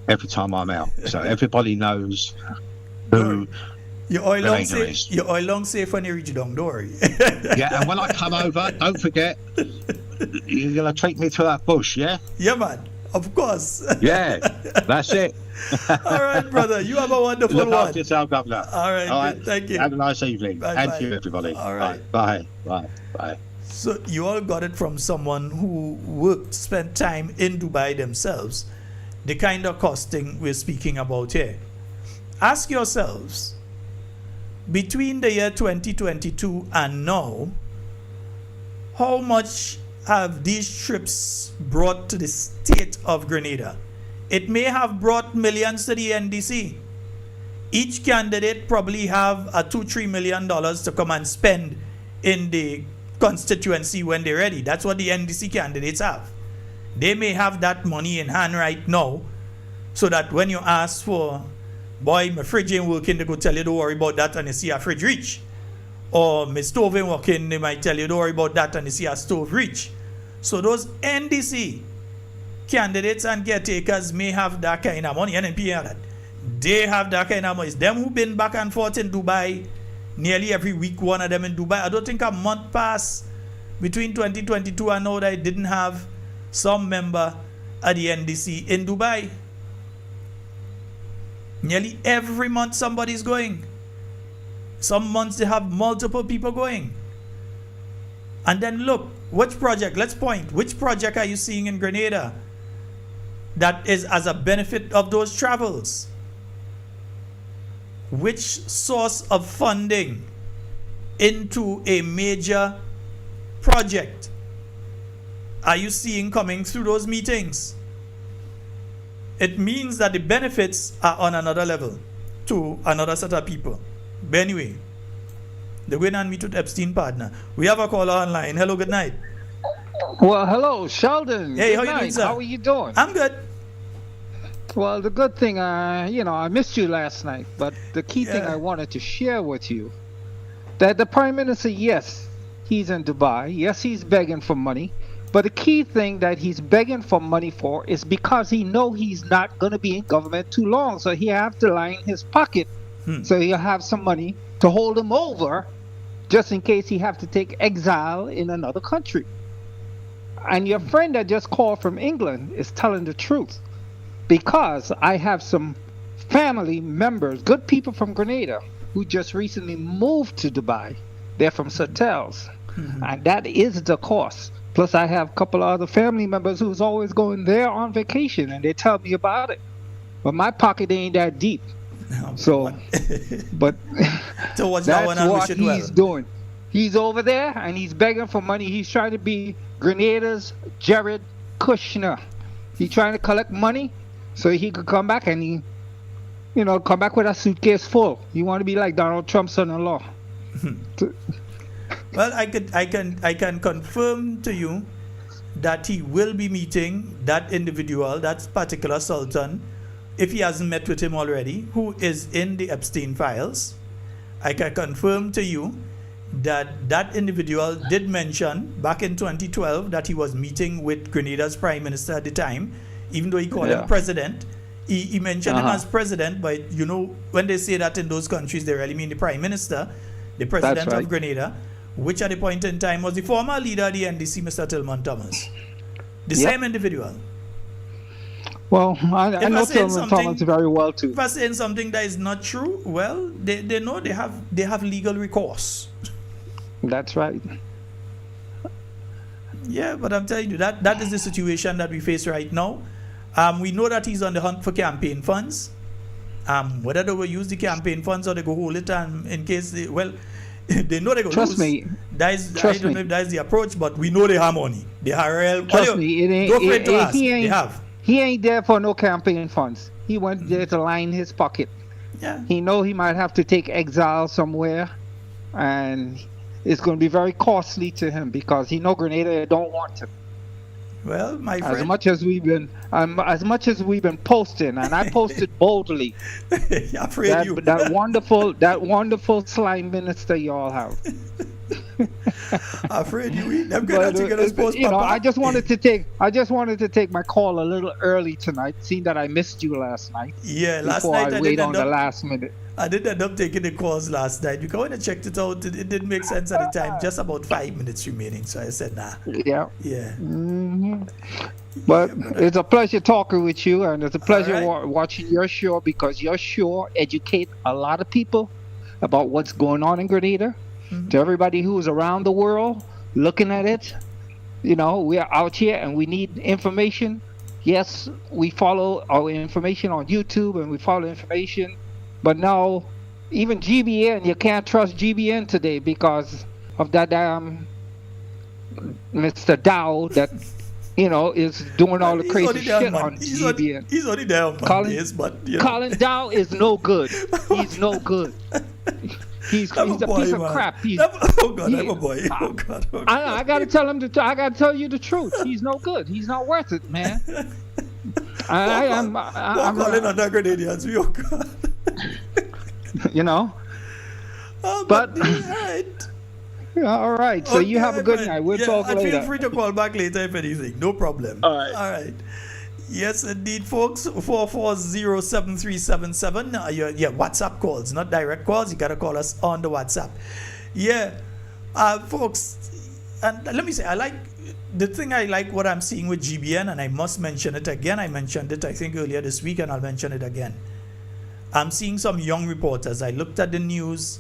every time I'm out, so everybody knows who. Your oil long safe when you reach down, don't worry. Yeah, and when I come over, don't forget, you're gonna take me to that bush, yeah? Yeah, man. Of course. Yeah, that's it. All right, brother. You have a wonderful one. Look after yourself, Governor. All right. Thank you. Have a nice evening. Bye, and bye. to you, everybody. All right. Bye. So you all got it from someone who spent time in Dubai themselves. The kind of costing we're speaking about here. Ask yourselves, between the year 2022 and now, how much have these trips brought to the state of Grenada? It may have brought millions to the NDC. Each candidate probably have a $2-3 million to come and spend in the constituency when they're ready. That's what the NDC candidates have. They may have that money in hand right now, so that when you ask for, boy, my fridge ain't working, they go tell you don't worry about that and you see a fridge reach. Or my stove ain't working, they might tell you don't worry about that and you see a stove reach. So those NDC candidates and caretakers may have that kind of money, NNP that. They have that kind of money. It's them who've been back and forth in Dubai nearly every week, one of them in Dubai. I don't think a month passed between 2022 and now that I didn't have some member at the NDC in Dubai. Nearly every month somebody's going. Some months they have multiple people going. And then look, which project, let's point, which project are you seeing in Grenada that is as a benefit of those travels? Which source of funding into a major project are you seeing coming through those meetings? It means that the benefits are on another level to another set of people. But anyway, they're going and meet with Epstein partner. We have a caller online. Hello, good night. Well, hello, Sheldon. Hey, good how night. you doing, sir? How are you doing? I'm good. Well, the good thing, I missed you last night, but the key thing I wanted to share with you, that the Prime Minister, yes, he's in Dubai. Yes, he's begging for money. But the key thing that he's begging for money for is because he know he's not going to be in government too long. So he have to line his pocket. So he'll have some money to hold him over just in case he have to take exile in another country. And your friend that just called from England is telling the truth. Because I have some family members, good people from Grenada, who just recently moved to Dubai. They're from Sotels. And that is the cost. Plus, I have a couple of other family members who's always going there on vacation, and they tell me about it. But my pocket ain't that deep. So, but so what's that one? that's what Wish it he's well. doing. He's over there, and he's begging for money. He's trying to be Grenada's Jared Kushner. He's trying to collect money so he could come back and come back with a suitcase full. You want to be like Donald Trump's son-in-law. Well, I can confirm to you that he will be meeting that individual, that particular sultan, if he hasn't met with him already, who is in the Epstein files. I can confirm to you that that individual did mention back in 2012 that he was meeting with Grenada's prime minister at the time, even though he called him president. He mentioned him as president, but when they say that in those countries, they really mean the prime minister, the president of Grenada, which at the point in time was the former leader of the NDC, Mr. Tillman Thomas. The same individual. Well, I know Tillman Thomas very well too. If I'm saying something that is not true, well, they know they have legal recourse. That's right. Yeah, but I'm telling you that is the situation that we face right now. We know that he's on the hunt for campaign funds. Whether they will use the campaign funds or they go hold it, in case they know they go Trust lose. me. I don't know if that's the approach, but we know they have money. They have real. Trust me, it ain't. They have. He ain't there for no campaign funds. He went there to line his pocket. Yeah. He know he might have to take exile somewhere, and it's going to be very costly to him because he know Grenada don't want him. Well, my friend, as much as we've been posting, and I posted boldly. that wonderful slime minister y'all have. Afraid you. I'm gonna take it post. I just wanted to take my call a little early tonight, seeing that I missed you last night. Yeah, last night I wait on the last minute. I didn't end up taking the calls last night because when I checked it out, it didn't make sense at the time. Just about 5 minutes remaining, so I said, nah. Yeah. Yeah. Mm-hmm. But it's a pleasure talking with you, and it's a pleasure watching your show because your show educate a lot of people about what's going on in Grenada. Mm-hmm. To everybody who's around the world looking at it, we are out here and we need information. Yes, we follow our information on YouTube and we follow information, but now even GBN, you can't trust GBN today because of that Mr. Dow that is doing all the crazy shit on GBN. He's only there on Mondays, but Colin Dow is no good. He's no good. He's a piece of crap. I'm a boy. Oh God. I gotta tell him I gotta tell you the truth. He's no good. He's not worth it, man. I'm calling on the Grenadians. Oh God. But all right. So you have a good night. We'll talk later. Feel free to call back later if anything. No problem. All right. All right. Yes, indeed, folks. 4407377. WhatsApp calls, not direct calls. You gotta call us on the WhatsApp. Yeah, folks. And let me say, I like what I'm seeing with GBN, and I must mention it again. I mentioned it, I think, earlier this week, and I'll mention it again. I'm seeing some young reporters. I looked at the news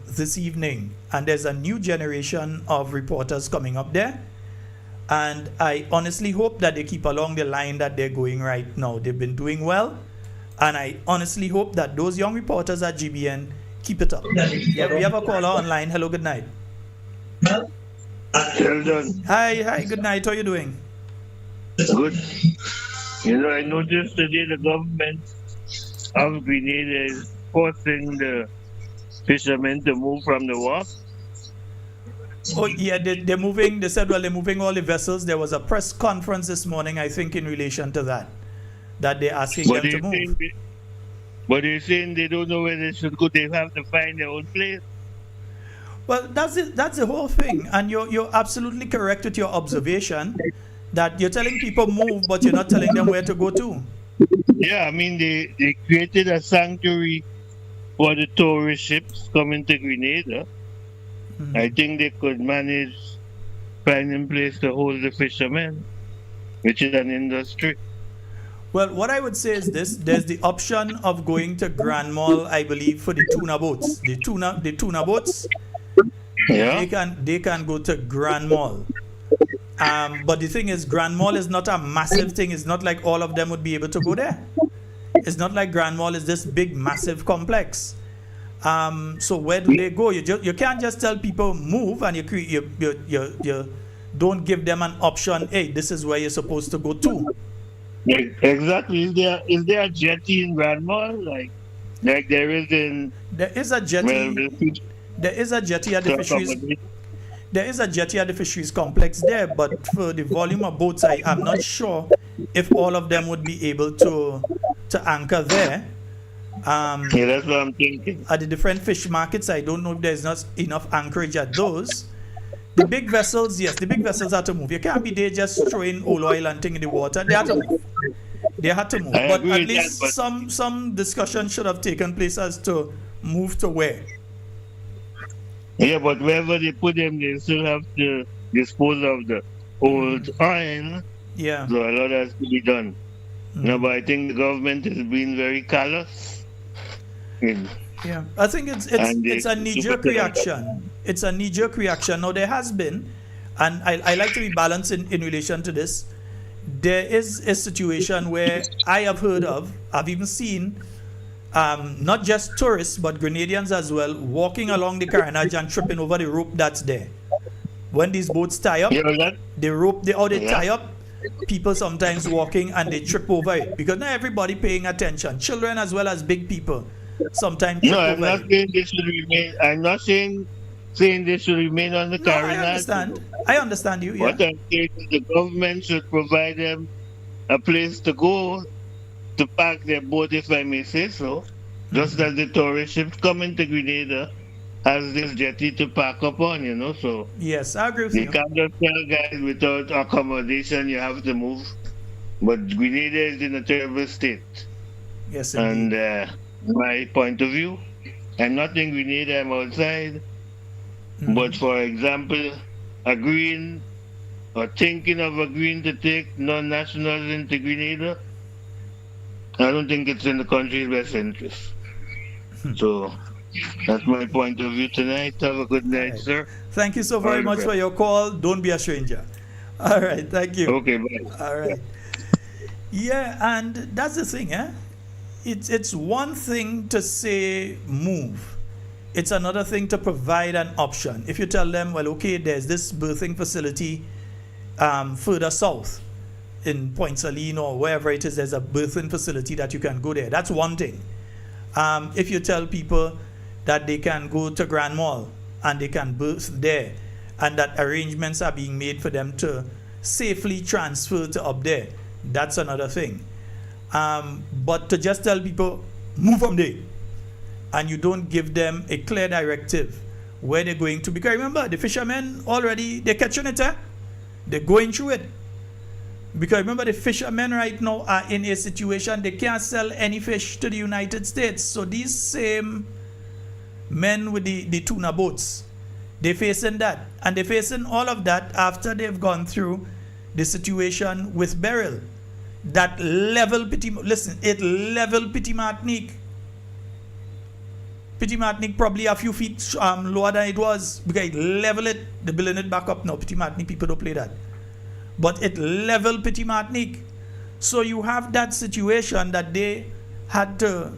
this evening, and there's a new generation of reporters coming up there. And I honestly hope that they keep along the line that they're going right now. They've been doing well. And I honestly hope that those young reporters at GBN keep it up. Yeah, we have a caller online. Hello, good night. Sheldon. Hi, good night. How are you doing? Good. I noticed today the government of Grenada is forcing the fishermen to move from the wharf. Oh, yeah, they're moving. They said, they're moving all the vessels. There was a press conference this morning, I think, in relation to that they're asking them to move. But they're saying they don't know where they should go. They have to find their own place. Well, that's it. That's the whole thing. And you're absolutely correct with your observation that you're telling people move, but you're not telling them where to go to. Yeah, I mean, they created a sanctuary for the tourist ships coming to Grenada. Mm-hmm. I think they could manage finding a place to hold the fishermen, which is an industry. Well, what I would say is this: there's the option of going to Grand Mall, I believe, for the tuna boats. The tuna boats. Yeah. They can go to Grand Mall. But the thing is, Grand Mall is not a massive thing. It's not like all of them would be able to go there. It's not like Grand Mall is this big, massive complex. So where do they go? You can't just tell people move and you don't give them an option. Hey, this is where you're supposed to go to. Exactly. Is there a jetty in Grand Mall like there is in? There is a jetty. There is a jetty at the fisheries. There is a jetty at the fisheries complex there, but for the volume of boats, I'm not sure if all of them would be able to anchor there. Yeah, that's what I'm thinking. At the different fish markets, I don't know if there's not enough anchorage at those. The big vessels, yes, the big vessels have to move. You can't be there just throwing oil and thing in the water. They have to move. They had to move. But at least some discussion should have taken place as to move to where. Yeah, but wherever they put them, they still have to dispose of the old oil. Yeah. So a lot has to be done. No, but I think the government has been very callous. Yeah, I think it's a knee-jerk reaction. It's a knee-jerk reaction. Now, there has been, and I like to be balanced in relation to this, there is a situation where I have heard of, I've even seen, not just tourists, but Grenadians as well, walking along the Carriacou and tripping over the rope that's there. When these boats tie up, the rope, they tie up, people sometimes walking and they trip over it. Because not everybody paying attention. Children as well as big people sometimes trip over not saying this should remain. I'm not saying this should remain on the Carriacou. I understand you, yeah. What I'm saying is the government should provide them a place to go to park their boat, if I may say so. Just as the tourist ships coming to Grenada has this jetty to park up on, so. Yes, I agree with you. You can't just tell guys without accommodation you have to move. But Grenada is in a terrible state. Yes, indeed. And my point of view, I'm not in Grenada, I'm outside. But for example, agreeing or thinking of agreeing to take non-nationals into Grenada, I don't think it's in the country's best interest. So that's my point of view tonight. Have a good night, sir. Thank you so very much for your call. Don't be a stranger. All right, thank you. Okay, bye. All right. Yeah, and that's the thing, eh? It's one thing to say move. It's another thing to provide an option. If you tell them, well, okay, there's this birthing facility further south in Point Saline or wherever it is, there's a birthing facility that you can go there. That's one thing. If you tell people that they can go to Grand Mall and they can birth there and that arrangements are being made for them to safely transfer to up there, that's another thing. But to just tell people, move from there, and you don't give them a clear directive where they're going to, because remember, the fishermen already, they're catching it, they're going through it. Because remember, the fishermen right now are in a situation they can't sell any fish to the United States. So these same men with the tuna boats, they're facing that. And they're facing all of that after they've gone through the situation with Beryl. That level it level Petit Martinique. Petit Martinique probably a few feet lower than it was, because it level it, they're building it back up now. Petit Martinique people don't play that. But it leveled Petit Martinique. So you have that situation that they had to,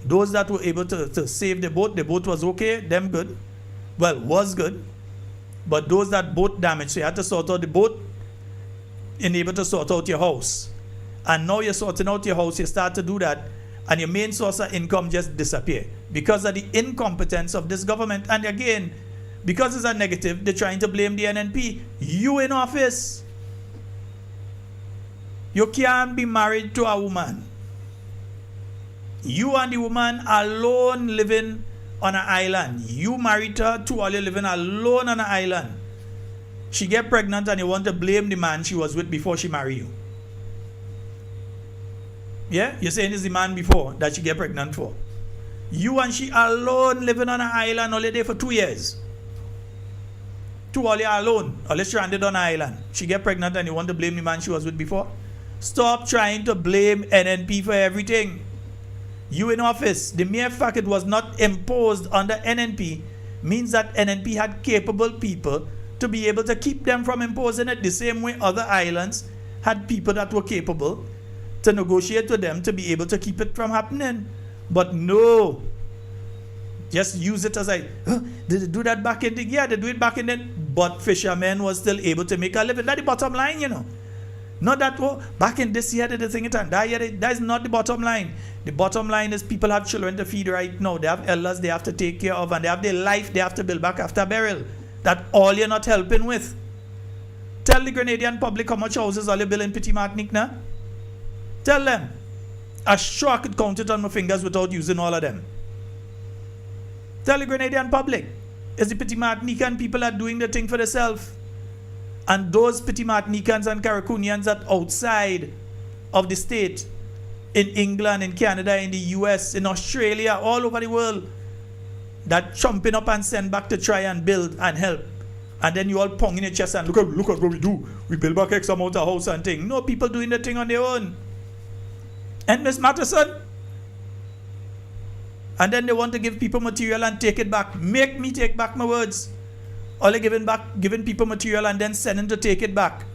those that were able to save the boat was okay, them good. Well, was good. But those that boat damaged, so you had to sort out the boat and able to sort out your house. And now you're sorting out your house, you start to do that, and your main source of income just disappear because of the incompetence of this government. And again, because it's a negative, they're trying to blame the NNP. You in office. You can't be married to a woman. You and the woman alone living on an island. You married her, two of you living alone on an island. She get pregnant and you want to blame the man she was with before she married you. Yeah? You're saying it's the man before that she get pregnant for. You and she alone living on an island only there for 2 years. Two of you alone, or stranded on an island. She get pregnant and you want to blame the man she was with before? Stop trying to blame NNP for everything. You in office, the mere fact it was not imposed under NNP means that NNP had capable people to be able to keep them from imposing it, the same way other islands had people that were capable to negotiate with them to be able to keep it from happening. But no, just use it as did they do that back in the, yeah, they do it back in then, but fishermen was still able to make a living. That's the bottom line, you know. Not that, back in this year, the thing, that is not the bottom line. The bottom line is people have children to feed right now. They have elders they have to take care of, and they have their life they have to build back after burial. That's all you're not helping with. Tell the Grenadian public how much houses are you building in Petit Martinique now. Tell them. I'm sure I could count it on my fingers without using all of them. Tell the Grenadian public. It's the Petit Martinican people that are doing the thing for themselves. And those Petit Martinicans and Carriacouians that outside of the state, in England, in Canada, in the US, in Australia, all over the world, that chomping up and send back to try and build and help. And then you all pong in your chest and look at what we do. We build back X amount of house and thing. No, people doing the thing on their own. And Miss Matterson. And then they want to give people material and take it back. Make me take back my words. All they giving people material and then sending to take it back.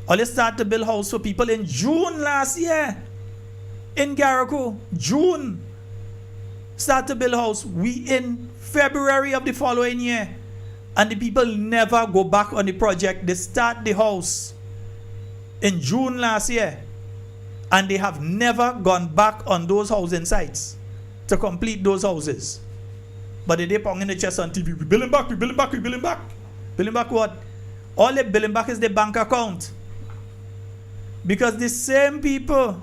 All they start to build house for people in June last year. In Carriacou. June. Start to build house. We in February of the following year. And the people never go back on the project. They start the house in June last year. And they have never gone back on those housing sites to complete those houses. But they pong in the chest on TV. We building back, we building back, we building back. Building back what? All they building back is the bank account. Because the same people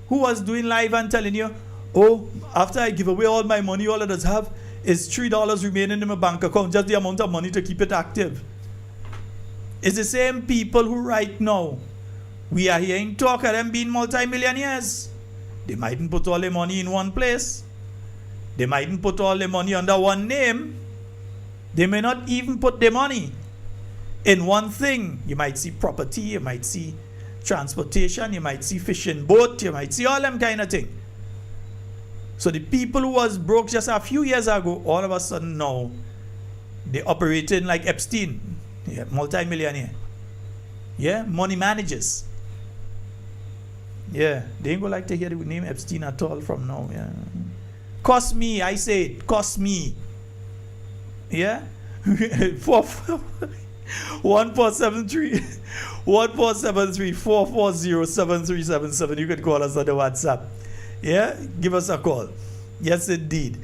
who was doing live and telling you, oh, after I give away all my money, all others have is $3 remaining in my bank account, just the amount of money to keep it active. It's the same people who right now, we are hearing talk of them being multi-millionaires. They mightn't put all their money in one place. They mightn't put all their money under one name. They may not even put their money in one thing. You might see property, you might see transportation, you might see fishing boat, you might see all them kind of thing. So the people who was broke just a few years ago, all of a sudden now, they operating like Epstein, yeah, multi-millionaire. Yeah, money managers. Yeah, they ain't gonna like to hear the name Epstein at all from now. Yeah, cost me, I say it, cost me. Yeah, 1473 440-7377. You can call us on the WhatsApp. Yeah, give us a call. Yes, indeed.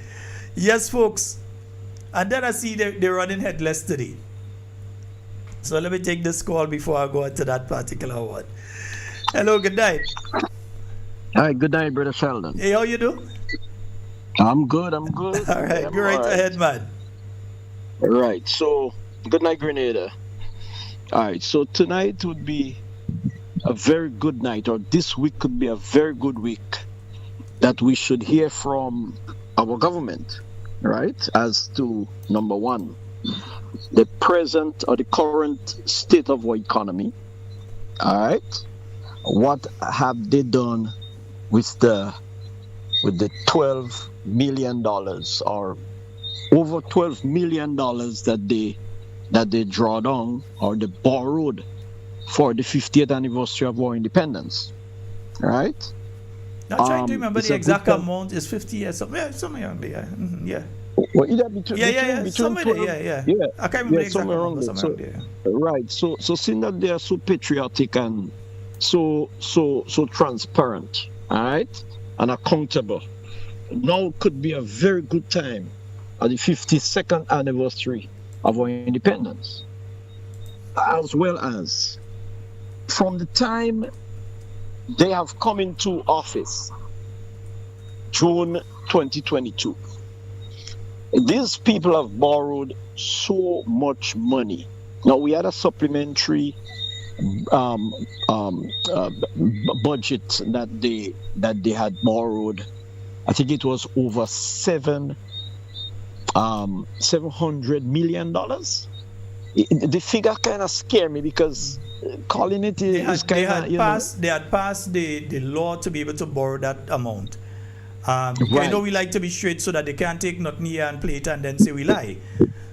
Yes, folks. And then I see they're running headless today. So let me take this call before I go into that particular one. Hello, good night. Hi, good night, Brother Sheldon. Hey, how you do? I'm good. All right, go right ahead, man. All right, so good night, Grenada. All right, so tonight would be a very good night, or this week could be a very good week that we should hear from our government, right? As to number one, the present or the current state of our economy. All right, what have they done with the $12 million or over $12 million that they draw down or they borrowed for the 50th anniversary of our independence, right? I'm trying to remember the exact amount. Is 50 years? Somewhere around there. Yeah. Well, either between somewhere 12, there, yeah. I can't remember the exact number. Somewhere there. Right. So seeing that they are so patriotic and so transparent, all right, and accountable, now could be a very good time at the 52nd anniversary of our independence, as well as from the time they have come into office, June 2022. These people have borrowed so much money. Now, we had a supplementary budget that they had borrowed. I think it was over $700 million. The figure kind of scared me because calling it is kind of, they had passed the law to be able to borrow that amount, I know we like to be straight so that they can't take nothing here and play it and then say we lie.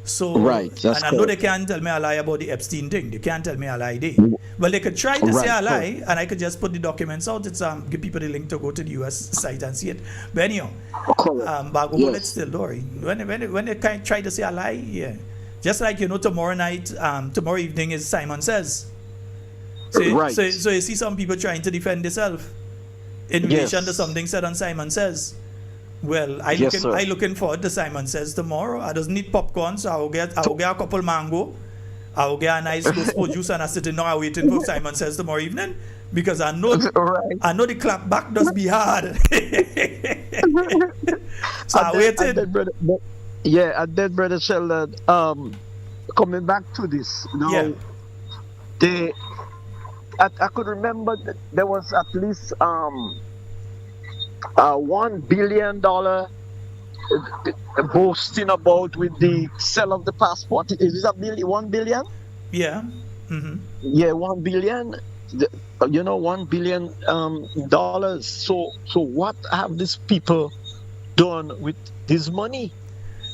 So, That's and I know they can't tell me a lie about the Epstein thing. They can't tell me a lie there. Well, they could try to say a lie, and I could just put the documents out. It's give people the link to go to the US site and see it. But anyhow, but hold it still, Dory. When they can't try to say a lie, yeah. Just like tomorrow night, tomorrow evening is Simon Says. So you see some people trying to defend themselves in relation to something said on Simon Says. Well, I looking forward to Simon Says tomorrow. I doesn't need popcorn, so I will get a couple mango. I will get a nice gospel juice and I sitting now waiting for Simon Says tomorrow evening because I know the clap back does be hard. So I waited. And then brother Sheldon, coming back to this, I could remember that there was at least $1 billion boasting about with the sale of the passport. Is it $1 billion? Yeah. Mm-hmm. Yeah, $1 billion. $1 billion dollars. So what have these people done with this money?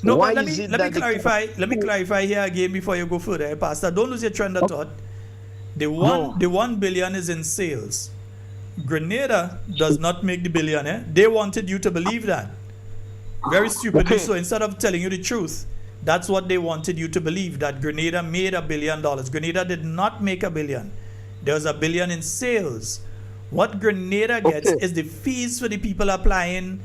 No, but let me clarify. Let me clarify here again before you go further, Pastor. Don't lose your train of thought. The 1 billion is in sales. Grenada does not make the billion. They wanted you to believe that. Very stupidly. So instead of telling you the truth, that's what they wanted you to believe, that Grenada made $1 billion. Grenada did not make $1 billion. There was $1 billion in sales. What Grenada gets is the fees for the people applying,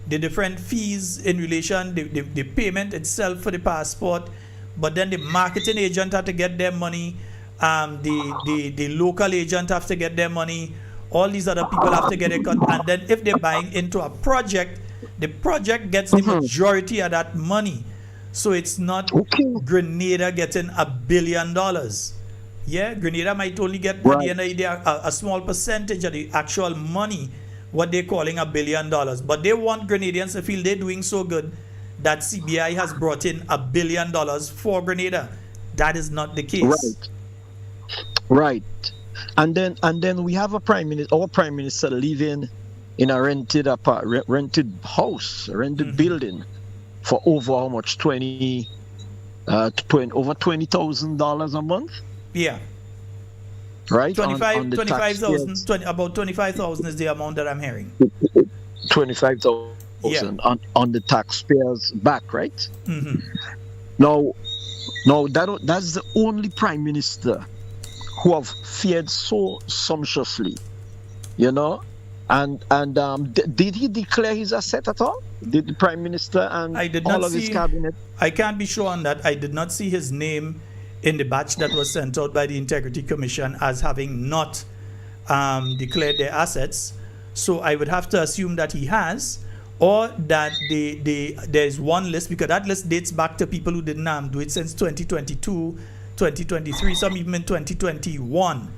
the different fees in relation, the payment itself for the passport, but then the marketing agent have to get their money, the local agent have to get their money, all these other people have to get a cut, and then if they're buying into a project, the project gets the majority of that money. So it's not Grenada getting $1 billion. Yeah, Grenada might only get at the end of the day a small percentage of the actual money, what they're calling $1 billion. But they want Grenadians to feel they're doing so good that CBI has brought in $1 billion for Grenada. That is not the case. Right. And then we have our prime minister living in a rented house, a rented building for over how much? Over $20,000 a month. Yeah. Right. 25,000. About 25,000 is the amount that I'm hearing. 25,000 on the taxpayers' back, right? Mm-hmm. Now that's the only prime minister who have fared so sumptuously, And did he declare his asset at all? Did the prime minister and all of his cabinet? I can't be sure on that. I did not see his name in the batch that was sent out by the Integrity Commission as having not declared their assets. So I would have to assume that he has, or that there's one list, because that list dates back to people who didn't do it since 2022, 2023, some even in 2021.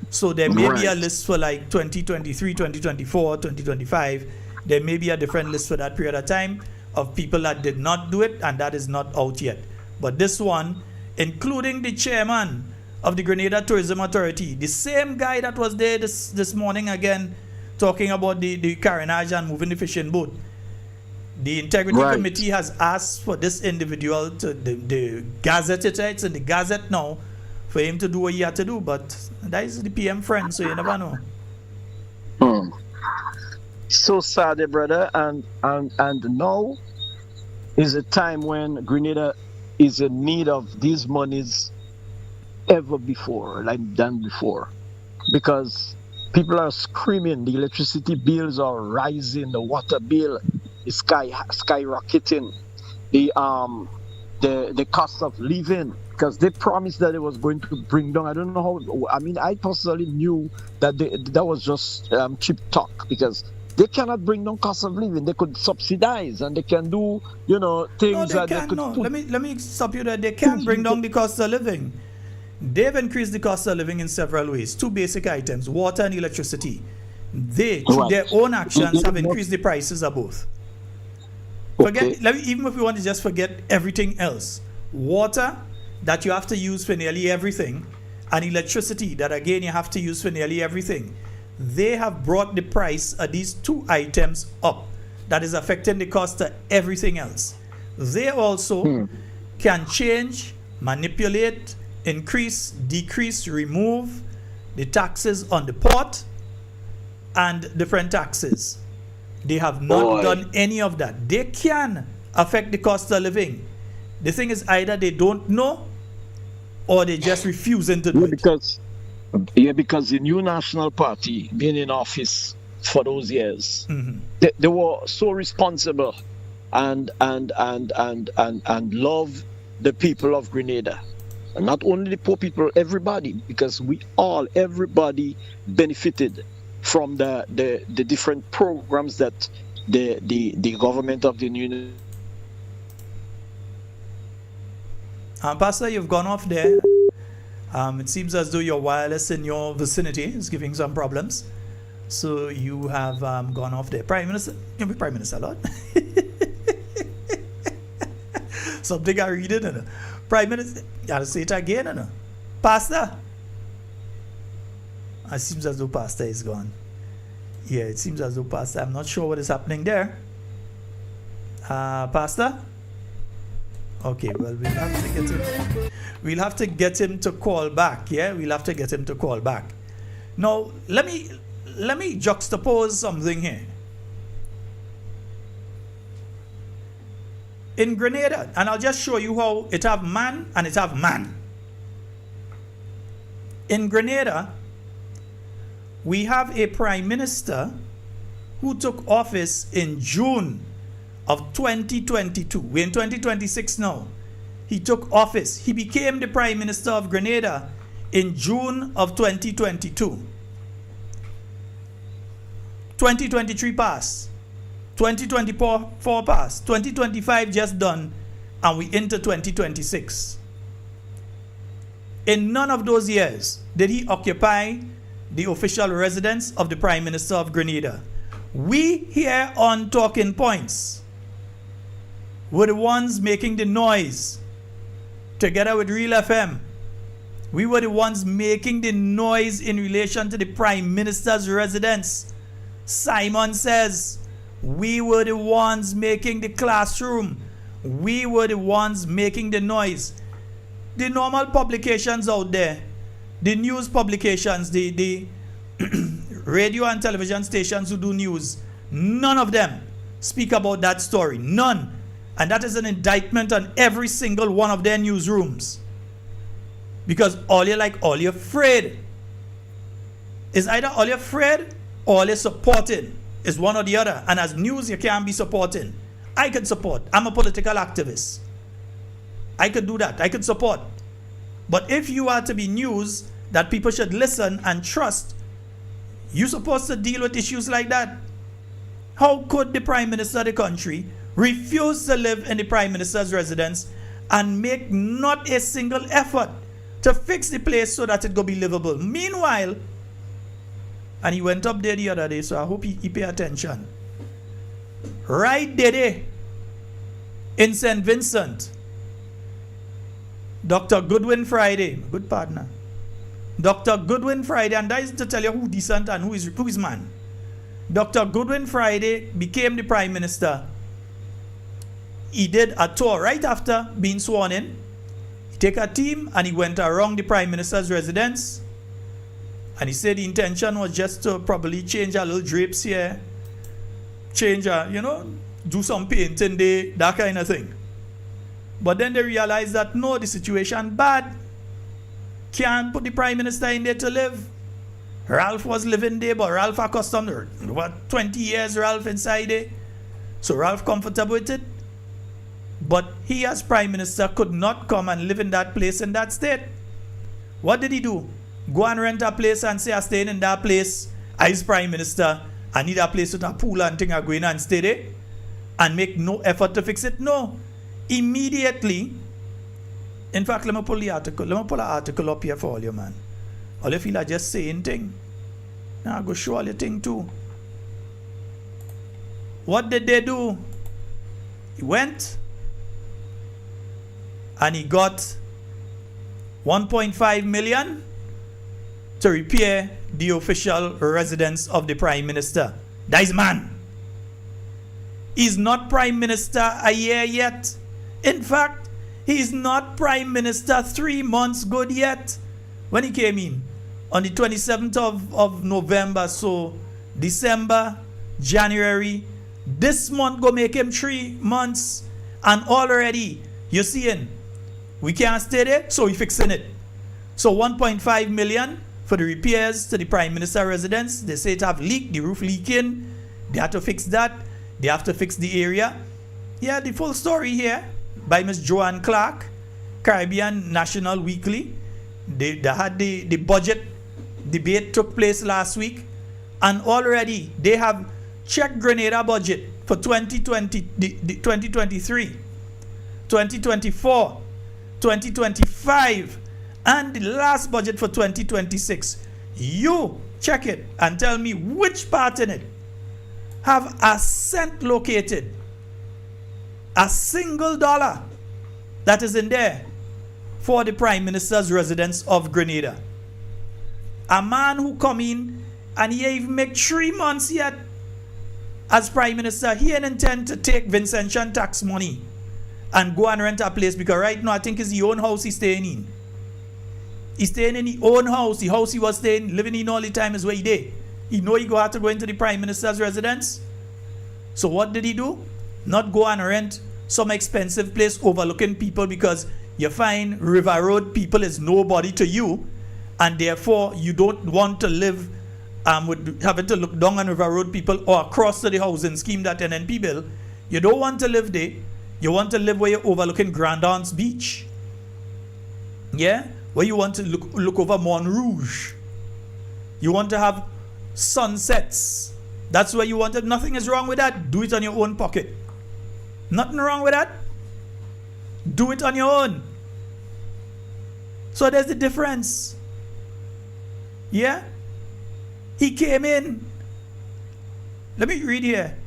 So there may be a list for like 2023, 2024, 2025. There may be a different list for that period of time of people that did not do it, and that is not out yet. But this one, including the chairman of the Grenada Tourism Authority, the same guy that was there this morning again, talking about the carnage and moving the fishing boat. The Integrity Committee has asked for this individual to the Gazette, it's in the Gazette now, for him to do what he had to do, but that is the PM friend, so you never know. So sad, brother, and now is a time when Grenada is in need of these monies than before, because people are screaming. The electricity bills are rising, the water bill is skyrocketing, the cost of living, because they promised that it was going to bring down. I don't know how. I mean, I personally knew that that was just cheap talk, because they cannot bring down cost of living. They could subsidize and they can do, things that they could. No, let me stop you there. They can bring down the cost of living. They've increased the cost of living in several ways. Two basic items: water and electricity. They, through their own actions, have increased the prices of both. Even if we want to just forget everything else, water that you have to use for nearly everything, and electricity that again you have to use for nearly everything, they have brought the price of these two items up. that is affecting the cost of everything else. They also can change, manipulate, increase, decrease, remove the taxes on the port and different taxes. They have not done any of that. They can affect the cost of living. The thing is, either they don't know or they just refusing to do it. Because the new National Party being in office for those years, they were so responsible and love the people of Grenada. And not only the poor people, everybody, because everybody benefited from the different programs that the government of the new. Pastor, you've gone off there. It seems as though your wireless in your vicinity is giving some problems. So you have gone off there. Prime Minister, you'll be Prime Minister a lot. Something I read it. Prime Minister, you gotta say it again. Pastor. It seems as though Pastor is gone. Yeah, it seems as though Pastor, I'm not sure what is happening there. Pastor? Okay, well, we'll have to get him to call back. Yeah, we'll have to get him to call back. Now, let me juxtapose something here. In Grenada, and I'll just show you how it have man and it have man. In Grenada, we have a prime minister who took office in June of 2022. We're in 2026 now. He took office. He became the prime minister of Grenada in June of 2022. 2023 passed. 2024 passed. 2025 just done. And we enter 2026. In none of those years did he occupy the official residence of the Prime Minister of Grenada. We here on Talking Points were the ones making the noise together with Real FM. We were the ones making the noise in relation to the Prime Minister's residence. Simon says we were the ones making the classroom. We were the ones making the noise. The normal publications out there, the news publications, the radio and television stations who do news, none of them speak about that story. None. And that is an indictment on every single one of their newsrooms. Because all you're afraid. Is either all you're afraid or all you're supporting. Is one or the other. And as news, you can't be supporting. I could support. I'm a political activist. I could do that. I could support. But if you are to be news that people should listen and trust, you're supposed to deal with issues like that. How could the Prime Minister of the country refuse to live in the Prime Minister's residence and make not a single effort to fix the place so that it could be livable? Meanwhile, and he went up there the other day, so I hope he pay attention. Right there in St. Vincent, Dr. Goodwin Friday, good partner. Dr. Goodwin Friday, and that is to tell you who decent and who is man. Dr. Goodwin Friday became the Prime Minister. He did a tour right after being sworn in. He took a team and he went around the Prime Minister's residence. And he said the intention was just to probably change a little drapes here. Change do some painting there, that kind of thing. But then they realized that no, the situation bad. Can't put the Prime Minister in there to live. Ralph was living there, but Ralph accustomed to 20 years Ralph inside there. So Ralph comfortable with it. But he as Prime Minister could not come and live in that place in that state. What did he do? Go and rent a place and say I'm staying in that place. As Prime Minister, I need a place with a pool and thing I go in and stay there. And make no effort to fix it. No. Immediately, in fact, let me pull the article. Let me pull an article up here for all you, man. All you feel like just saying thing. Now I go show all your thing too. What did they do? He went and he got 1.5 million to repair the official residence of the Prime Minister. That is man. He's not prime minister a year yet. In fact, he's not prime minister 3 months good yet when he came in on the 27th of November. So December, January, this month go make him 3 months, and already you're seeing we can't stay there, so we fixing it. So 1.5 million for the repairs to the prime minister residence. They say it have leaked, the roof leaking. They have to fix that. They have to fix the area. Yeah, the full story here by Miss Joanne Clark, Caribbean National Weekly. They had the budget debate took place last week, and already they have checked Grenada budget for 2020, 2023, 2024, 2025, and the last budget for 2026. You check it and tell me which part in it have a cent located, a single dollar that is in there for the Prime Minister's residence of Grenada. A man who come in and he even make 3 months yet as Prime Minister, he ain't intend to take Vincentian tax money and go and rent a place, because right now I think it's the own house he's staying in. He's staying in the own house. The house he was staying, living in all the time is where he did. He know he go have to go into the Prime Minister's residence. So what did he do? Not go and rent some expensive place overlooking people, because you find River Road people is nobody to you, and therefore you don't want to live with having to look down on River Road people or across to the housing scheme that NNP bill. You don't want to live there. You want to live where you're overlooking Grand Anse Beach. Yeah? Where you want to look over Mont Rouge. You want to have sunsets. That's where you want it. Nothing is wrong with that. Do it on your own pocket. Nothing wrong with that. Do it on your own. So there's the difference. Yeah? He came in. Let me read here.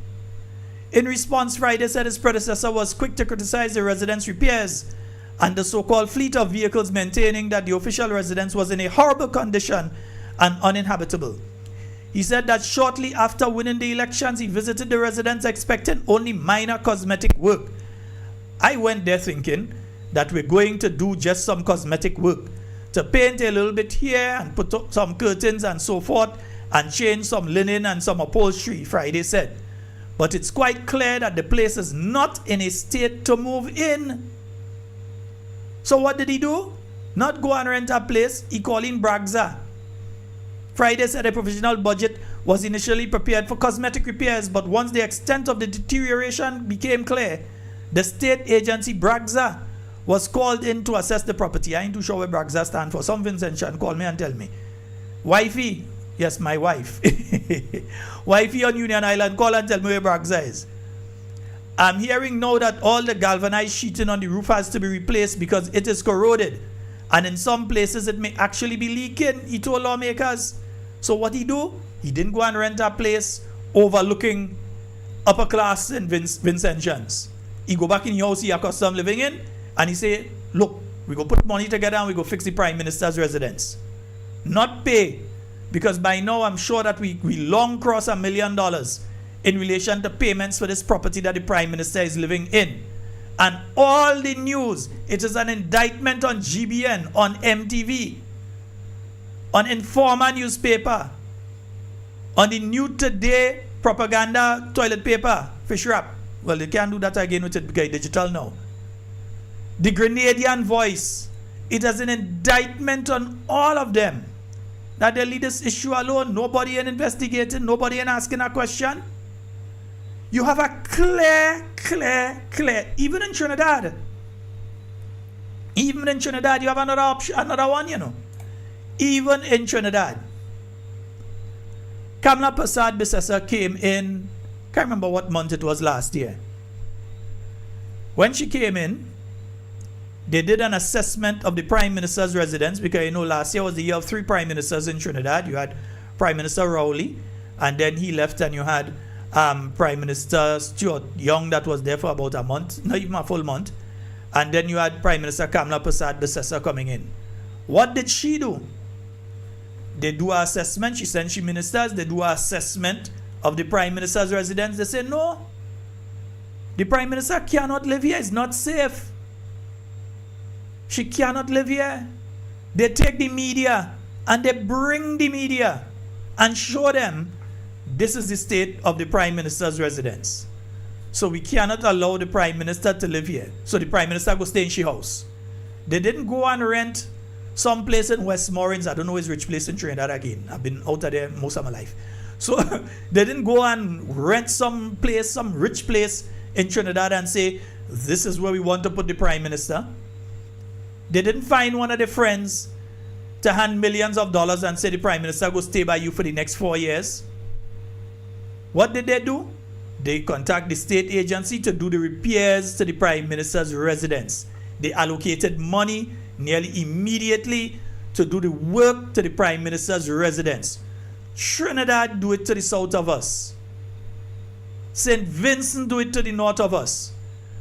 In response, Friday said his predecessor was quick to criticize the residence repairs and the so-called fleet of vehicles, maintaining that the official residence was in a horrible condition and uninhabitable. He said that shortly after winning the elections, he visited the residence expecting only minor cosmetic work. I went there thinking that we're going to do just some cosmetic work, to paint a little bit here and put up some curtains and so forth and change some linen and some upholstery, Friday said. But it's quite clear that the place is not in a state to move in. So what did he do? Not go and rent a place. He called in Bragza. Friday said a provisional budget was initially prepared for cosmetic repairs, but once the extent of the deterioration became clear, the state agency Bragza was called in to assess the property. I ain't too sure where Bragza stand for. Some Vincentian call me and tell me. Wifey, yes, my wife. Wifey on Union Island, call and tell me where Bragza is. I'm hearing now that all the galvanized sheeting on the roof has to be replaced because it is corroded. And in some places it may actually be leaking, he told lawmakers. So what he do? He didn't go and rent a place overlooking upper class in Vincentians. He go back in the house he accustomed living in, and he say, look, we go put money together and we go fix the Prime Minister's residence. Not pay, because by now I'm sure that we long cross $1 million in relation to payments for this property that the Prime Minister is living in. And all the news, it is an indictment on GBN, on MTV, on Informer newspaper, on the New Today propaganda toilet paper, fish wrap. Well, they can't do that again with it because it's digital now. The Grenadian Voice, it has an indictment on all of them. That they leave this issue alone. Nobody ain't investigating, nobody ain't asking a question. You have a clear, even in Trinidad. Even in Trinidad, you have another option, another one, you know. Even in Trinidad. Kamla Prasad Bissessa came in, can't remember what month it was last year. When she came in, they did an assessment of the Prime Minister's residence, because you know last year was the year of 3 Prime Ministers in Trinidad. You had Prime Minister Rowley, and then he left, and you had Prime Minister Stuart Young that was there for about a month, not even a full month. And then you had Prime Minister Kamla Prasad Bissessa coming in. What did she do? They do an assessment. She sent she ministers. They do an assessment of the Prime Minister's residence. They say, no, The Prime Minister cannot live here. It's not safe. She cannot live here. They take the media and they bring the media and show them this is the state of the Prime Minister's residence. So we cannot allow the Prime Minister to live here. So the Prime Minister go stay in she house. They didn't go and rent some place in Westmoreland. I don't know his rich place in Trinidad again. I've been out of there most of my life. So they didn't go and rent some place, some rich place in Trinidad and say, this is where we want to put the Prime Minister. They didn't find one of their friends to hand millions of dollars and say the Prime Minister go stay by you for the next 4 years. What did they do? They contact the state agency to do the repairs to the Prime Minister's residence. They allocated money nearly immediately to do the work to the Prime Minister's residence. Trinidad do it to the south of us. St. Vincent do it to the north of us.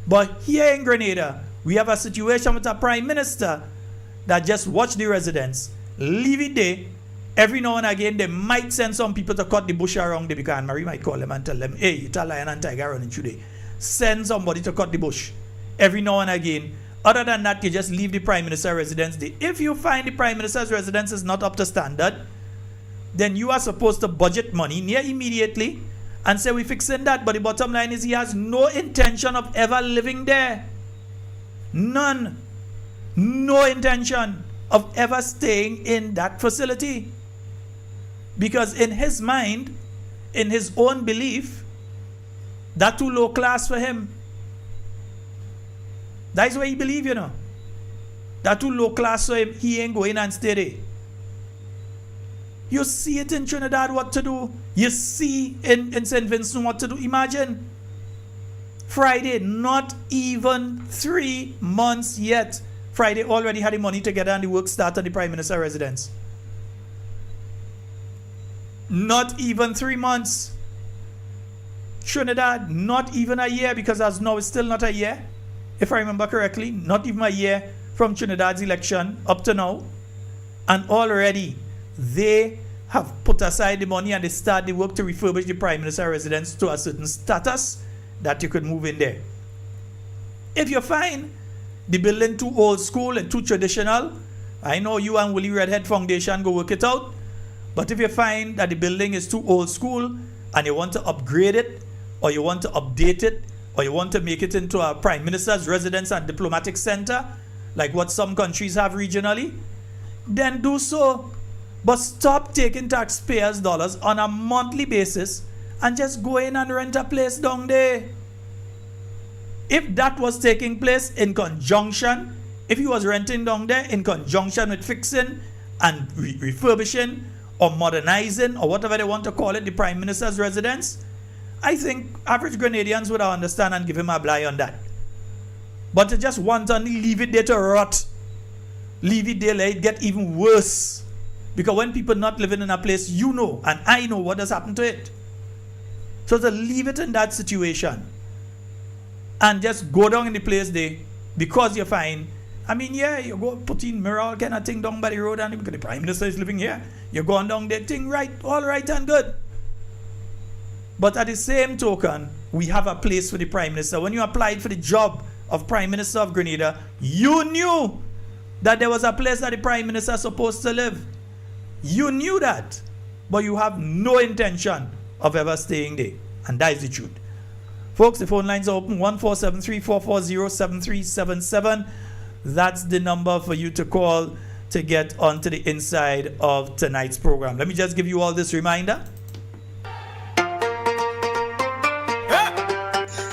But here in Grenada, we have a situation with a Prime Minister that just watch the residence, leave it there. Every now and again, they might send some people to cut the bush around there because Marie might call them and tell them, hey, it's a lion and tiger running today. Send somebody to cut the bush. Every now and again. Other than that, you just leave the Prime Minister's residence there. If you find the Prime Minister's residence is not up to standard, then you are supposed to budget money near immediately and say we're fixing that. But the bottom line is he has no intention of ever living there. None. No intention of ever staying in that facility. Because in his mind, in his own belief, that's too low class for him. That's what he believe, you know. That's too low class for him. He ain't going and stay there. You see it in Trinidad what to do. You see in St. Vincent what to do. Imagine. Friday, not even 3 months yet. Friday already had the money together and the work started at the Prime Minister's residence. Not even 3 months. Trinidad, not even a year, because as now it's still not a year. If I remember correctly, not even a year from Trinidad's election up to now. And already they have put aside the money and they start the work to refurbish the Prime Minister's residence to a certain status that you could move in there. If you find the building too old school and too traditional, I know you and Willie Redhead Foundation go work it out. But if you find that the building is too old school and you want to upgrade it, or you want to update it, or you want to make it into a Prime Minister's residence and diplomatic center, like what some countries have regionally, then do so. But stop taking taxpayers' dollars on a monthly basis and just go in and rent a place down there. If that was taking place in conjunction, if he was renting down there in conjunction with fixing and refurbishing or modernizing or whatever they want to call it, the Prime Minister's residence, I think average Grenadians would understand and give him a blind on that. But to just wantonly leave it there to rot, leave it there, let it get even worse. Because when people not living in a place, you know, and I know what has happened to it. So to leave it in that situation and just go down in the place there because you're fine. I mean, yeah, you go put in mirror kind of thing down by the road and because the Prime Minister is living here. You're going down there, thing right, all right and good. But at the same token, we have a place for the Prime Minister. When you applied for the job of Prime Minister of Grenada, you knew that there was a place that the Prime Minister is supposed to live. You knew that. But you have no intention of ever staying there. And that is the truth. Folks, the phone lines are open. 1-473-440-7377. That's the number for you to call to get onto the inside of tonight's program. Let me just give you all this reminder.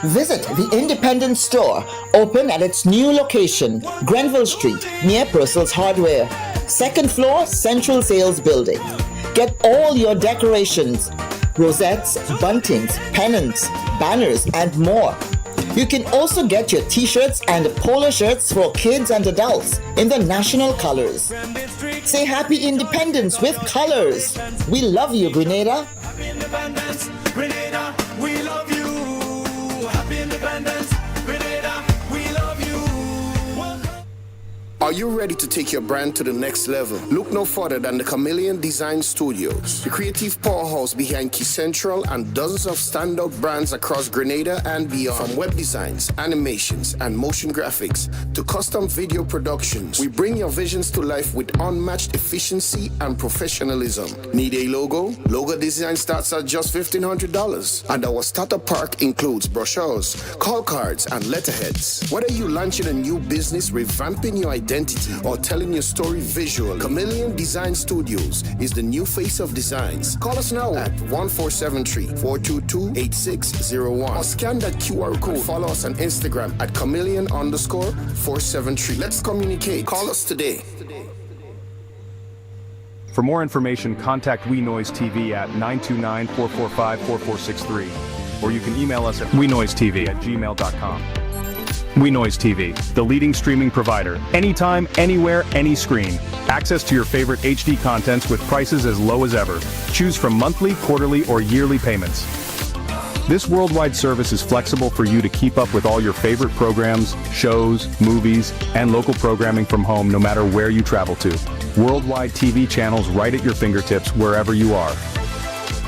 Visit the Independent Store, open at its new location, Grenville Street, near Purcell's Hardware. Second floor, Central Sales Building. Get all your decorations, rosettes, buntings, pennants, banners, and more. You can also get your t-shirts and polo shirts for kids and adults in the national colors. Say Happy Independence with colors. We love you, Grenada. Happy Independence, Grenada, we love you. Happy Independence, Grenada, we love you. Welcome. Are you ready to take your brand to the next level? Look no further than the Chameleon Design Studios, the creative powerhouse behind Key Central and dozens of standout brands across Grenada and beyond. From web designs, animations, and motion graphics to custom video productions, we bring your visions to life with unmatched efficiency and professionalism. Need a logo? Logo design starts at just $1,500. And our starter pack includes brochures, call cards, and letterheads. Whether you're launching a new business, revamping your identity, or telling your story visually, Chameleon Design Studios is the new face of designs. Call us now at 1473-422-8601 or scan that QR code. Follow us on Instagram at chameleon_473. Let's communicate. Call us today. For more information, contact We Noise TV at 929-445-4463, or you can email us at wenoisetv@gmail.com. We Noise TV, the leading streaming provider. Anytime, anywhere, any screen. Access to your favorite HD contents with prices as low as ever. Choose from monthly, quarterly, or yearly payments. This worldwide service is flexible for you to keep up with all your favorite programs, shows, movies, and local programming from home no matter where you travel to. Worldwide TV channels right at your fingertips wherever you are.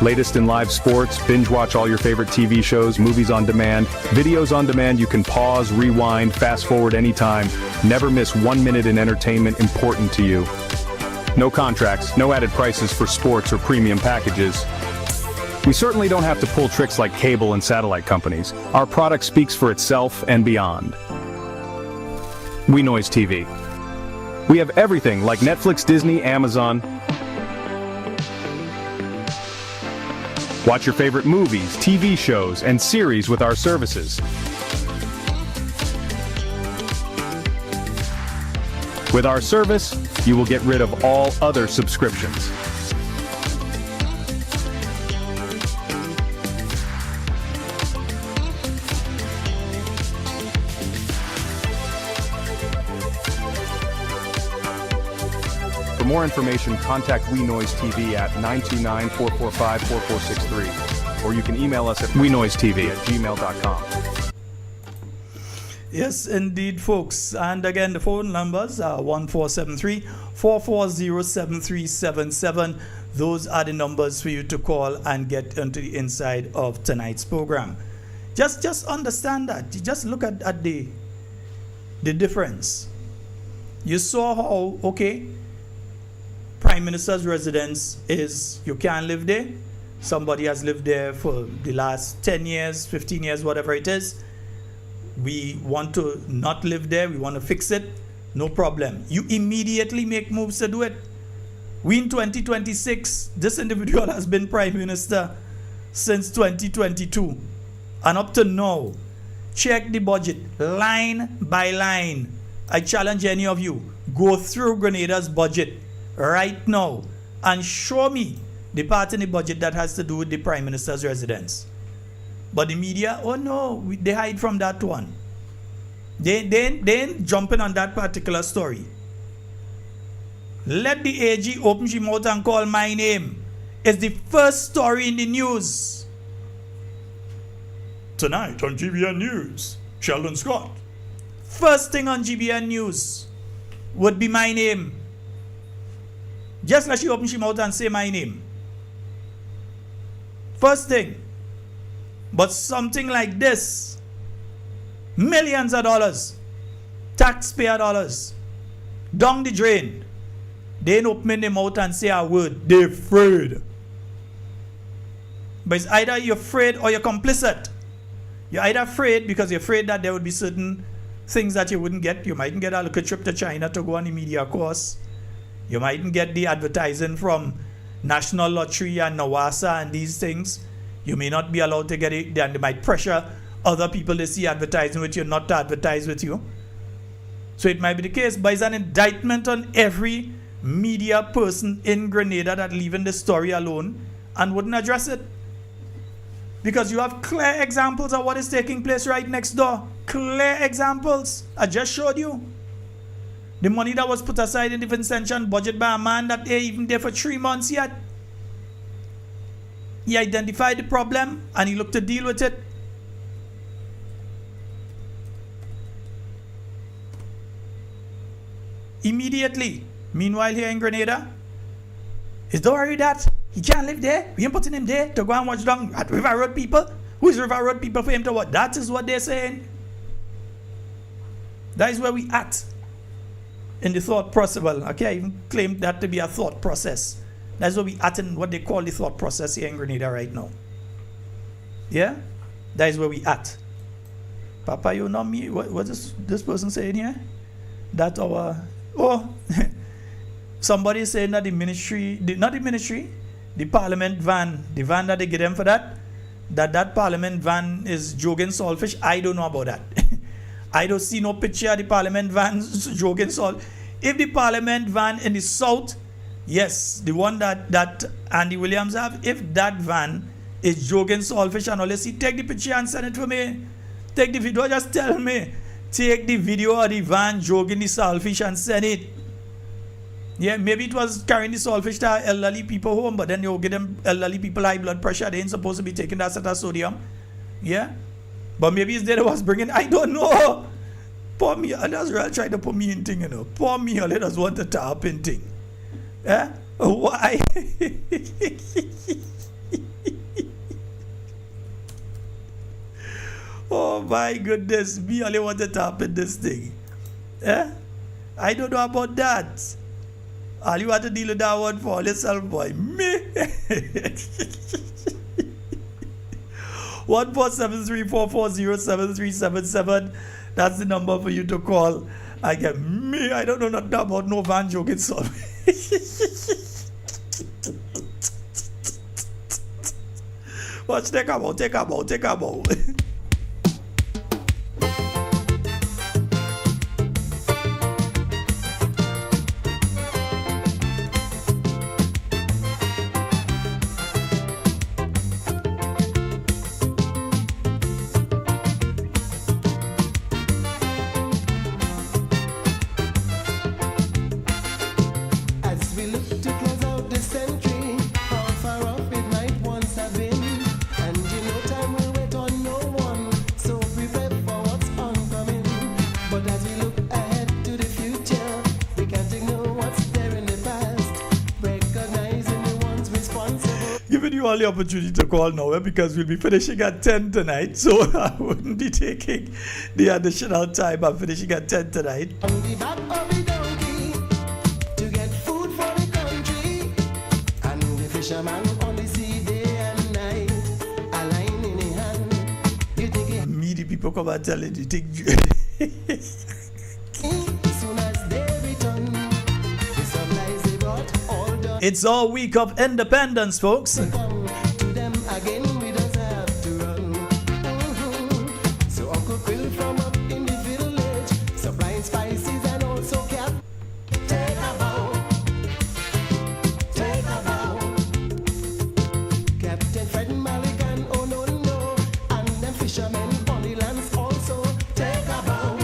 Latest in live sports, binge watch all your favorite TV shows, movies on demand, videos on demand. You can pause, rewind, fast forward anytime. Never miss 1 minute in entertainment important to you. No contracts, no added prices for sports or premium packages. We certainly don't have to pull tricks like cable and satellite companies. Our product speaks for itself and beyond. We Noise TV. We have everything like Netflix, Disney, Amazon. Watch your favorite movies, TV shows, and series with our services. With our service, you will get rid of all other subscriptions. For more information, contact We Noise TV at 929-445-4463, or you can email us at wenoisetv@gmail.com. Yes, indeed, folks. And again, the phone numbers are 1473-440-7377. Those are the numbers for you to call and get into the inside of tonight's program. Just understand that. You just look at the difference. You saw how, okay, Prime Minister's residence is, you can't live there. Somebody has lived there for the last 10 years, 15 years, whatever it is. We want to not live there. We want to fix it. No problem. You immediately make moves to do it. We in 2026, this individual has been Prime Minister since 2022. And up to now, check the budget line by line. I challenge any of you, go through Grenada's budget right now and show me the part in the budget that has to do with the Prime Minister's residence. But the media, oh no, they hide from that one. They ain't jumping on that particular story. Let the AG open his mouth and call my name. It's the first story in the news. Tonight on GBN News, Sheldon Scott. First thing on GBN News would be my name. Just let she open her mouth and say my name. First thing. But something like this, millions of dollars, taxpayer dollars, down the drain, they ain't opening their mouth and say a word. They're afraid. But it's either you're afraid or you're complicit. You're either afraid because you're afraid that there would be certain things that you wouldn't get. You mightn't get a little trip to China to go on the media course. You mightn't get the advertising from National Lottery and Nawasa and these things. You may not be allowed to get it. Then they might pressure other people to see advertising with you, not to advertise with you. So it might be the case, but it's an indictment on every media person in Grenada that leaving the story alone and wouldn't address it. Because you have clear examples of what is taking place right next door. Clear examples. I just showed you. The money that was put aside in the Vincentian budget by a man that ain't even there for 3 months yet. He identified the problem and he looked to deal with it. Immediately. Meanwhile, here in Grenada, is don't worry that he can't live there. We ain't putting him there to go and watch down at River Road people. Who is River Road people for him to what? That is what they're saying. That is where we at in the thought process. Well, okay, I even claim that to be a thought process. That's where we at in what they call the thought process here in Grenada right now. Yeah? That is where we at. Papa, you know me? What is this person saying here? That our... Oh... Somebody is saying that the ministry, not the ministry, the parliament van, the van that they get them for that parliament van is jogging saltfish. I don't know about that. I don't see no picture of the parliament van jogging salt. If the parliament van in the south, yes, the one that Andy Williams have, if that van is jogging saltfish and all, let's see, take the picture and send it for me. Take the video, just tell me. Take the video of the van jogging the saltfish and send it. Yeah, maybe it was carrying the saltfish to elderly people home, but then you'll get them elderly people high blood pressure. They ain't supposed to be taking that set of sodium. Yeah? But maybe it's there that was bringing, I don't know. Poor me, that's really trying to put me in thing, you know. Poor me, let us want to tap in thing. Yeah? Why? Oh my goodness, me only want to tap in this thing. Yeah? I don't know about that. All you have to deal with that one for all yourself, boy. Me. 14734407377. That's the number for you to call. I get me. I don't know nothing about no van joking song. Watch, take about. All the opportunity to call now because we'll be finishing at 10 tonight, so I wouldn't be taking the additional time. I'm finishing at 10 tonight. On the back of the donkey to get food for the country, and the fisherman on the sea day and night, a line in the hand. You think me, the people come and tell it, you think soon as they return, the supplies they brought all done. It's all week of independence, folks. Again, we don't have to run. So Uncle Quill from up in the village, supplying spices and also cap. Take a bow. Captain Fred Maligan, oh no, and them fishermen on the lands also. Take a bow.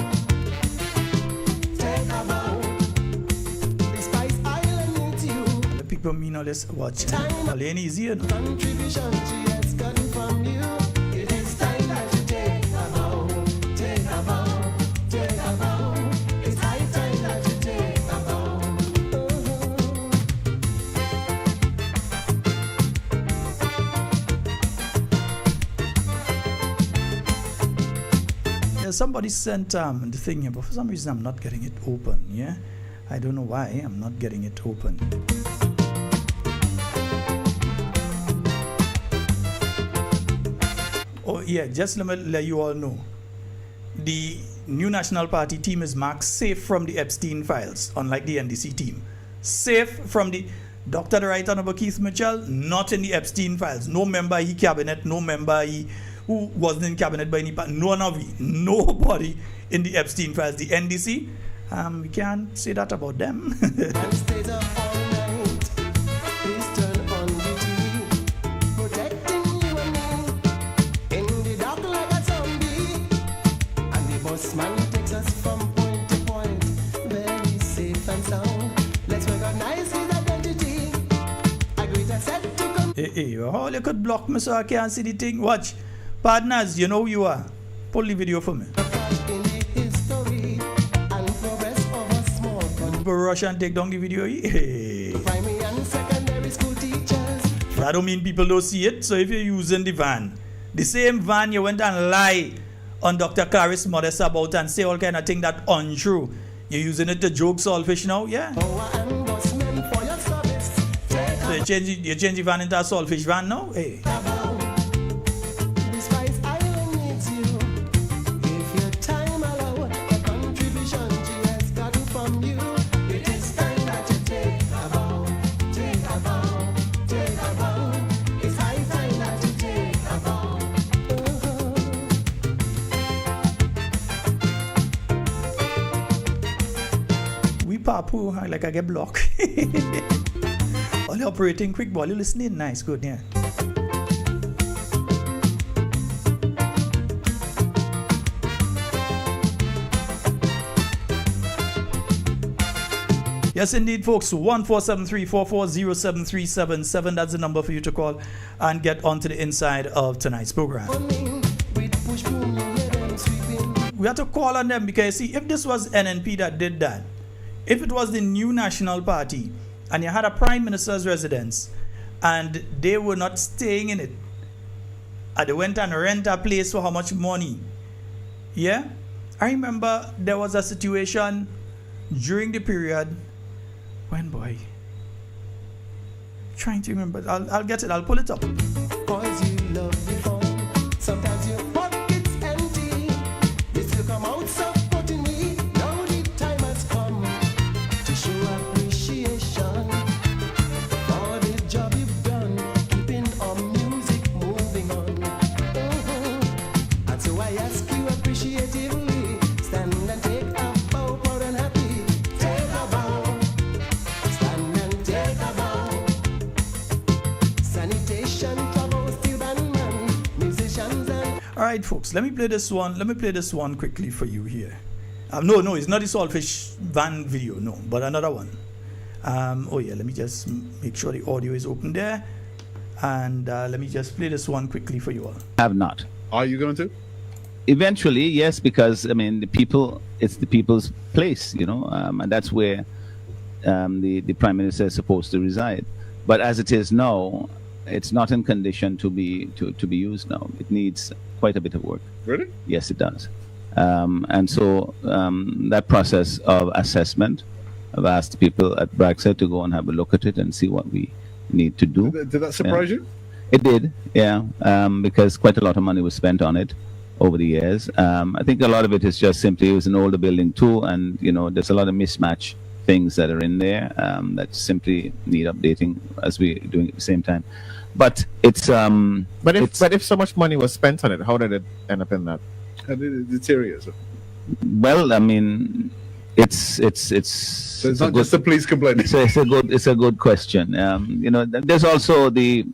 The Spice Island needs you. The people mean all this watch. All ain't easy, you know. Contribution she has gotten from you. It is time that you take a bow. It's high time that you take a bow. Yeah, somebody sent the thing here, but for some reason I'm not getting it open. Yeah, I don't know why I'm not getting it open. Oh yeah, just let me let you all know. The New National Party team is marked safe from the Epstein files, unlike the NDC team. Safe from the Dr. the Right Honorable Keith Mitchell, not in the Epstein files. No member he cabinet, no member he who wasn't in cabinet by any part. Nobody in the Epstein files. The NDC, we can't say that about them. Man takes us from point to point, very safe and sound. Let's recognize his identity. Agree to set to come. Hey, how you could block me so I can't see the thing? Watch. Partners, you know who you are. Pull the video for me. In the history and progress of a small country. people rush and take down the video. Hey. Primary and secondary school teachers. That don't mean people don't see it. So if you're using the van, the same van you went and lie on Dr. Clarice Modest about and say all kind of thing that untrue. You're using it to joke Saltfish now, yeah? So you change the van into a Saltfish van now? Hey. Papu, like I get blocked. All you operating quick ball, you listening? Nice, good, yeah. Yes, indeed, folks. 1473-4407-377. That's the number for you to call and get onto the inside of tonight's program. We have to call on them because, see, if this was NNP that did that, if it was the new National Party and you had a Prime Minister's residence and they were not staying in it, and they went and rent a place for how much money? Yeah? I remember there was a situation during the period when, boy, trying to remember, I'll get it, I'll pull it up. Cause you love me phone. Sometimes your pocket's empty. You still come out supporting me. Now the time has come to show appreciation for the job you've done, keeping our music moving on. And so I ask you appreciatively, stand and take a bow, proud and happy. Take a bow, stand and take a bow. Sanitation, trouble, steel band man, musicians and... All right, folks, let me play this one. Let me play this one quickly for you here. No, it's not the Saltfish van video, no, but another one. Oh yeah, let me just make sure the audio is open there. And let me just play this one quickly for you all. Have not. Are you going to? Eventually, yes, because I mean the people. It's the people's place, you know, and that's where the Prime Minister is supposed to reside. But as it is now, it's not in condition to be used now. It needs quite a bit of work. Really? Yes, it does. And so that process of assessment, I've asked people at Bragset to go and have a look at it and see what we need to do. Did that surprise you? It did, yeah, because quite a lot of money was spent on it over the years. I think a lot of it is just simply it was an older building too, and you know there's a lot of mismatch things that are in there that simply need updating as we're doing at the same time. But it's But if so much money was spent on it, how did it end up in that? How did it deteriorate? Well, I mean, it's So it's not just the police complaining. So it's a good question. You know, there's also the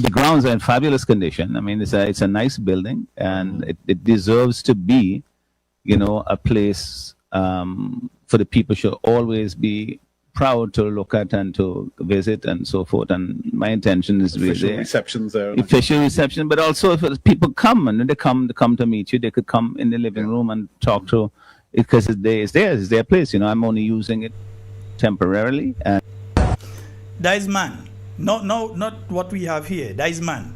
grounds are in fabulous condition. I mean, it's a nice building, and it deserves to be, you know, a place for the people should always be proud to look at and to visit and so forth. And my intention is really Official receptions there. Official reception, but also if people come and they come to meet you, they could come in the living room and talk to it because it's their place. You know, I'm only using it temporarily. And That is man. Not what we have here. That is man.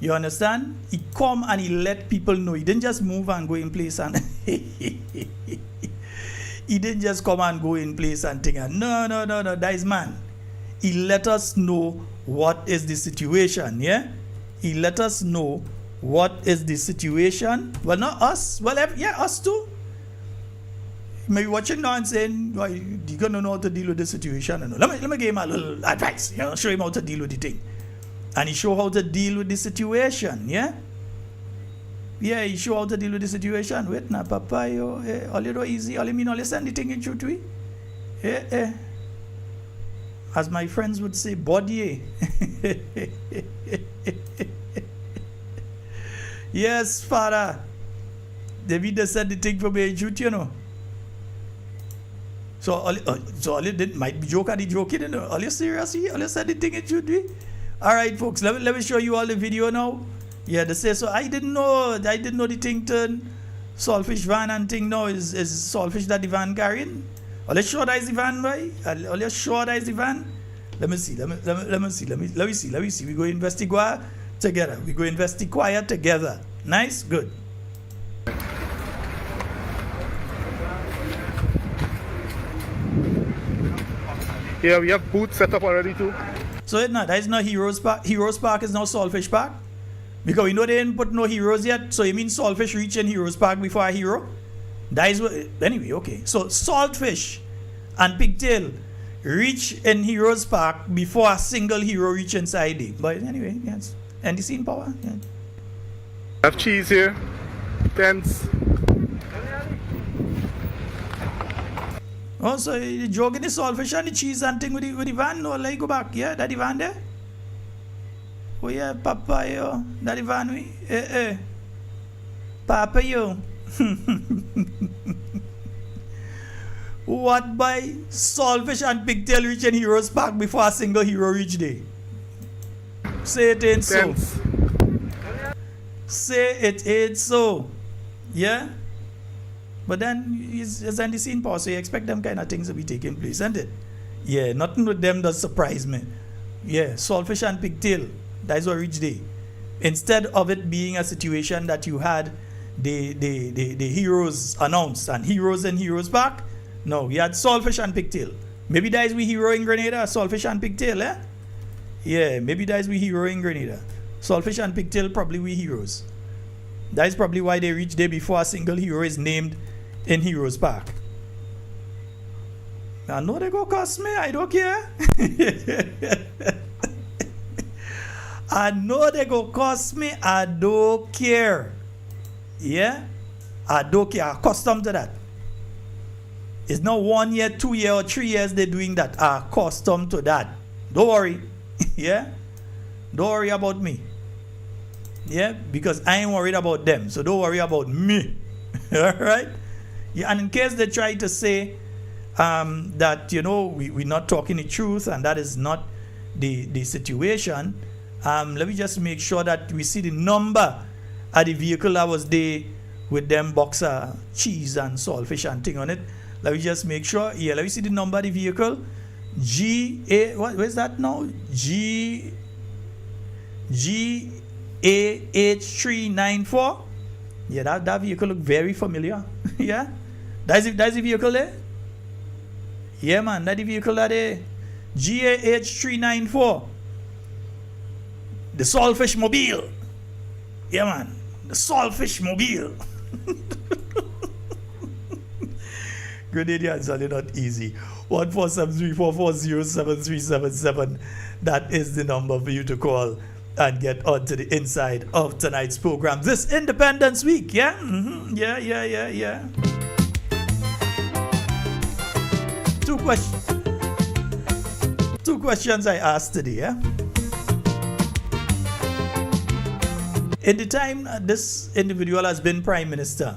You understand? He come and he let people know. He didn't just move and go in place and he didn't just come and go in place and think, no. That is man. He let us know what is the situation, yeah? He let us know what is the situation. Well, not us. Well, us too. Maybe watching now and saying, well, you're going to know how to deal with the situation. No. Let me give him a little advice, you know, show him how to deal with the thing. And he show how to deal with the situation, yeah? Yeah, he show how to deal with the situation. Wait, now, papa, all you do easy, all you mean, all you send the thing in truth, we? As my friends would say, body, Yes, Father. David said the thing for me in truth, you know. So all you did might be joking, you know. All you seriously? All you said the thing in truth, all right, folks, let me show you all the video now. Yeah, they say so. I didn't know the thing turn Saltfish van and thing now is Saltfish that the van carrying. Are you sure that is the van, boy? Are you sure that is the van? Let me see. Let me see. We go investigate together. We go investigate together. Nice, good. Yeah, we have booths set up already too. So that is not Heroes Park. Heroes Park is now Saltfish Park. Because we know they didn't put no heroes yet. So you mean Saltfish reach in Heroes Park before a hero? That is what, anyway, okay. So Saltfish and Pigtail reach in Heroes Park before a single hero reach inside it. But anyway, yes. And the scene power. Yeah. Have cheese here. Tents. Oh, so you jogging the Saltfish and the cheese and thing with the van? No, let go back. Yeah, that the van there? Oh yeah, Papa yo. That the van we? Papa yo. What by Saltfish and Pigtail reach in Heroes Park before a single hero reach there? Say it ain't so. Say it ain't so. Yeah? But then it's in the scene pause, so you expect them kind of things to be taking place, isn't it? Yeah, nothing with them does surprise me. Yeah, Saltfish and Pigtail, that's what reached there. Instead of it being a situation that you had the heroes announced and heroes in Heroes Park, no, we had Saltfish and Pigtail. Maybe that is we hero in Grenada, Saltfish and Pigtail, eh? Yeah, maybe that is we hero in Grenada. Saltfish and Pigtail probably we heroes. That is probably why they reached there before a single hero is named in Heroes Park. I know they go cost me, I don't care. I know they go cost me, I don't care. Yeah? I don't care, I'm accustomed to that. It's not 1 year, 2 years, or 3 years they're doing that. I'm accustomed to that. Don't worry. Yeah? Don't worry about me. Yeah? Because I ain't worried about them. So don't worry about me. Alright? Yeah, and in case they try to say that, you know, we're not talking the truth and that is not the situation, let me just make sure that we see the number of the vehicle that was there with them boxer cheese and Saltfish and thing on it. Let me just make sure. Yeah, let me see the number of the vehicle. Where's that now? GAH394. Yeah, that vehicle look very familiar. Yeah? That's the vehicle there? Yeah, man, that's the vehicle there. GAH394. The Saltfish Mobile. Yeah, man. The Saltfish Mobile. Grenadians are not easy. 14734407377. That is the number for you to call and get onto the inside of tonight's program. This Independence Week, yeah? Mm-hmm. Yeah. Two questions I asked today, yeah? In the time this individual has been Prime Minister,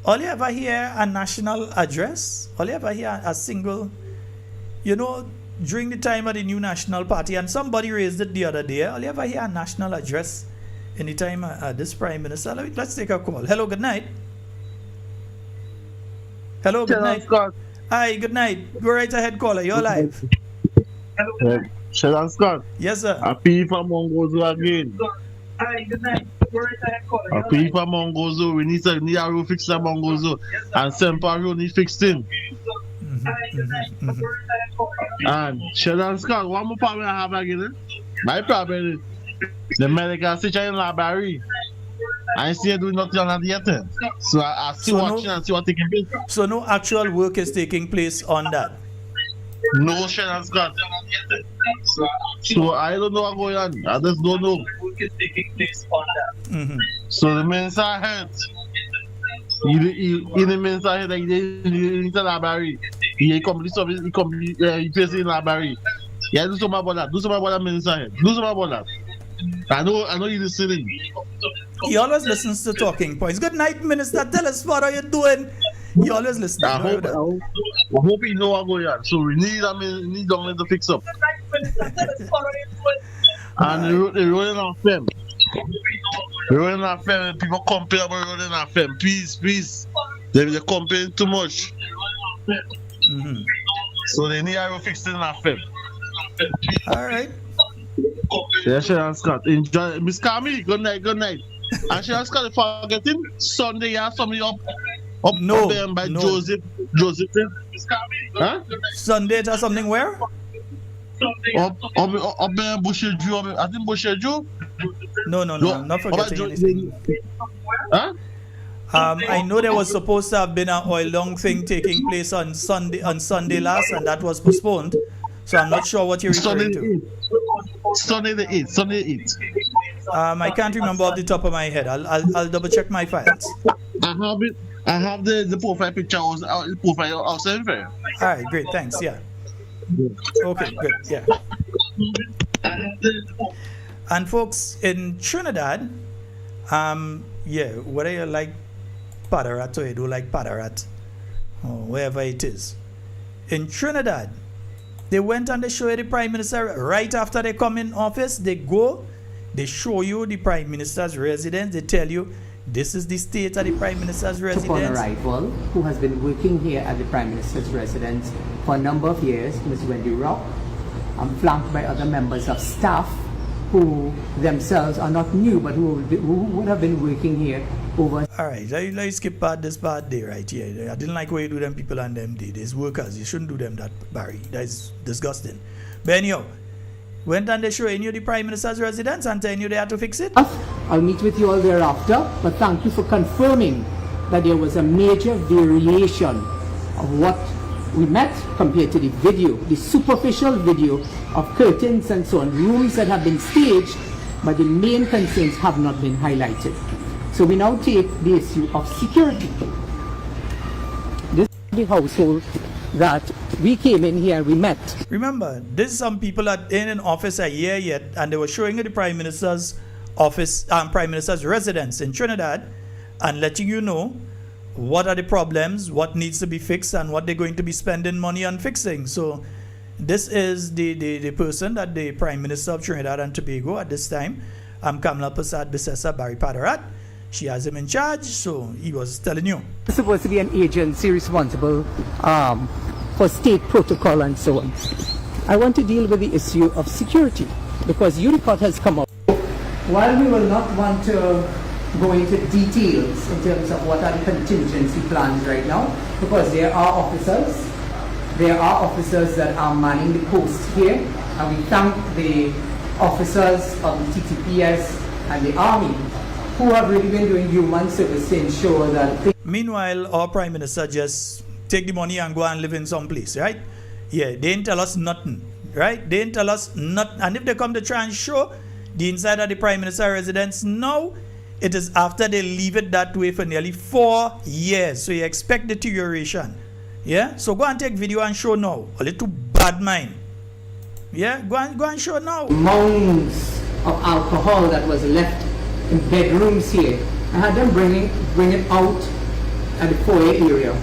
all you ever hear a national address? All you ever hear a single, you know, during the time of the new national party, and somebody raised it the other day, all you ever hear a national address in the time of this Prime Minister? Let's take a call. Hello, good night. Hello, good night. Scott. Hi, good night. Go right ahead, caller. You're live. Sheldon Scott. Yes, sir. Happy for Mongozo again. Hi, good night. Go right ahead, caller. Happy for Mongozo. We need a road fix the Mongozo. And Semper Road need fixing. And Sheldon Scott, one more problem I have again. My problem is the medical situation in library. I see it doing nothing on the yet. So I see watching and see what taking place. So no actual work is taking place on that? No, Sheldon Scott. So I don't know what's going on. I just don't know. Work is taking place on that. So the minister heard. In the minister heard that he in the library. He complete service. He places in the library. Yeah, do something about that. Do something about that minister head. Do something about that. I know you're listening. He always listens to talking points. Good night, Minister. Tell us what are you doing. He always listens. I hope he know what's going on. So we need Donald to fix up. And the rolling our FM. Rolling our FM. People complain about rolling our FM. Please. They're complaining too much. So they need to fix it in a film. All right. Yeah, Sharon Scott. Enjoy. Miss Camille, good night, good night. And Sharon Scott, forgetting Sunday, you have somebody up there by Joseph. Huh? Sunday to something where? Up there, Bushy Jew. I think Bushy Jew. No, I'm not forgetting anything. Huh? I know there was supposed to have been an oil long thing taking place on Sunday last, and that was postponed. So I'm not sure what you're referring to. Sunday the 8th. I can't remember off the top of my head. I'll double check my files. I have it. I have the profile picture. I'll send it for you. All right, great, thanks. Yeah. Okay, good. Yeah. And folks in Trinidad, whether you like Padarat or you don't like Padarat, or wherever it is, in Trinidad, they went and they show you the Prime Minister right after they come in office. They show you the Prime Minister's residence. They tell you this is the state of the Prime Minister's residence. Upon arrival, who has been working here at the Prime Minister's residence for a number of years, Ms. Wendy Rock, flanked by other members of staff who themselves are not new, but who would have been working here over. All right, let's skip this part there, right? Yeah, I didn't like what you do them people and them did. There's workers, you shouldn't do them that, Barry. That is disgusting. But anyhow, went and they showing you the Prime Minister's residence and telling you they had to fix it? I'll meet with you all thereafter, but thank you for confirming that there was a major variation of what we met compared to the video, the superficial video of curtains and so on, rooms that have been staged, but the main concerns have not been highlighted. So we now take the issue of security. This is the household that we came in here, we met. Remember, there's some people that ain't in office a year yet, and they were showing you the Prime Minister's office, Prime Minister's residence in Trinidad, and letting you know what are the problems, what needs to be fixed, and what they're going to be spending money on fixing. So this is the person that the Prime Minister of Trinidad and Tobago at this time, Kamala Prasad Bisesa Barry Padarat. She has him in charge, so he was telling you. It's supposed to be an agency responsible for state protocol and so on. I want to deal with the issue of security because UNICOT has come up. While we will not want to go into details in terms of what are the contingency plans right now, because there are officers that are manning the post here, and we thank the officers of the TTPS and the Army who have really been doing human service to ensure that. Meanwhile, our Prime Minister just take the money and go and live in some place, right? Yeah, they didn't tell us nothing, right? They didn't tell us nothing. And if they come to try and show the inside of the Prime Minister residence now, it is after they leave it that way for nearly 4 years. So you expect deterioration. Yeah? So go and take video and show now. A little bad mind. Yeah? Go and show now. Mounds of alcohol that was left in bedrooms here. I had them bring it out at the foyer area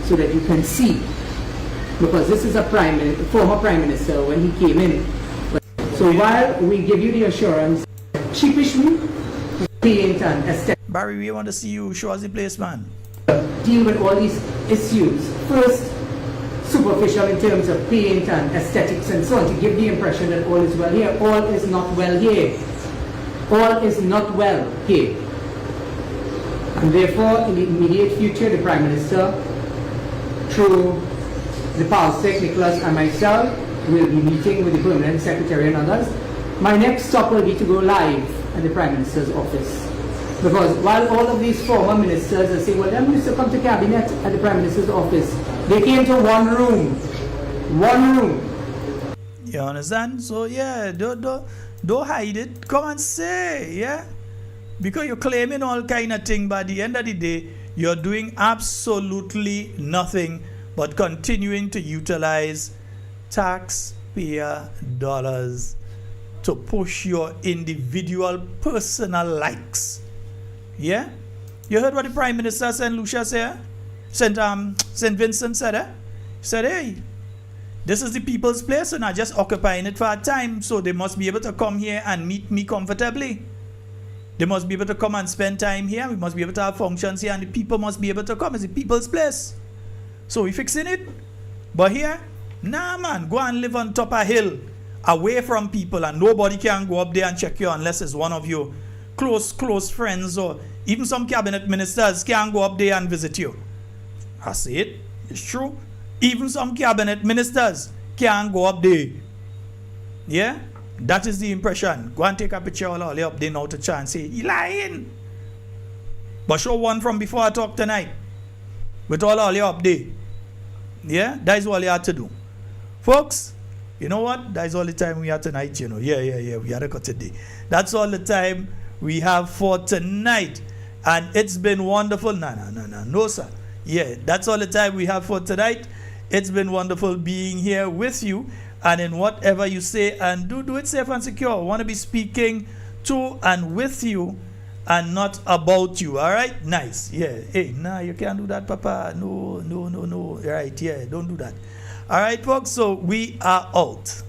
so that you can see. Because this is a former Prime Minister when he came in. So while we give you the assurance, cheapishly, paint and aesthetic. Barry, we want to see you show us the place, man. Deal with all these issues. First, superficial in terms of paint and aesthetics and so on, to give the impression that all is well here. All is not well here. All is not well here. And therefore, in the immediate future, the Prime Minister, through the Palsec, Nicholas and myself, will be meeting with the Permanent Secretary and others. My next stop will be to go live at the Prime Minister's office. Because while all of these former ministers are saying, well, them used to come to cabinet at the Prime Minister's office, they came to one room. One room. You understand? So yeah, don't hide it. Come and say, yeah? Because you're claiming all kind of thing, but at the end of the day, you're doing absolutely nothing but continuing to utilize taxpayer dollars to push your individual personal likes. Yeah? You heard what the Prime Minister St. Lucia said? St. Vincent said, He said, hey, this is the people's place and I'm just occupying it for a time, so they must be able to come here and meet me comfortably. They must be able to come and spend time here. We must be able to have functions here and the people must be able to come. It's the people's place. So we fixing it. But here, nah man, go and live on top of a hill, away from people, and nobody can go up there and check you unless it's one of your close friends, or even some cabinet ministers can't go up there and visit you. I say it, it's true. Even some cabinet ministers can't go up there. Yeah? That is the impression. Go and take a picture of all up there now to try and say, you lying. But show one from before I talk tonight. With all you up there. Yeah? That is all you have to do. Folks, you know what? That is all the time we have tonight, you know. Yeah. We had a cut today. That's all the time we have for tonight. And it's been wonderful. No, sir. Yeah, that's all the time we have for tonight. It's been wonderful being here with you. And in whatever you say and do it safe and secure. I want to be speaking to and with you and not about you. All right? Nice. Yeah. Hey, nah, you can't do that, Papa. No. Right, yeah, don't do that. All right, folks, so we are out.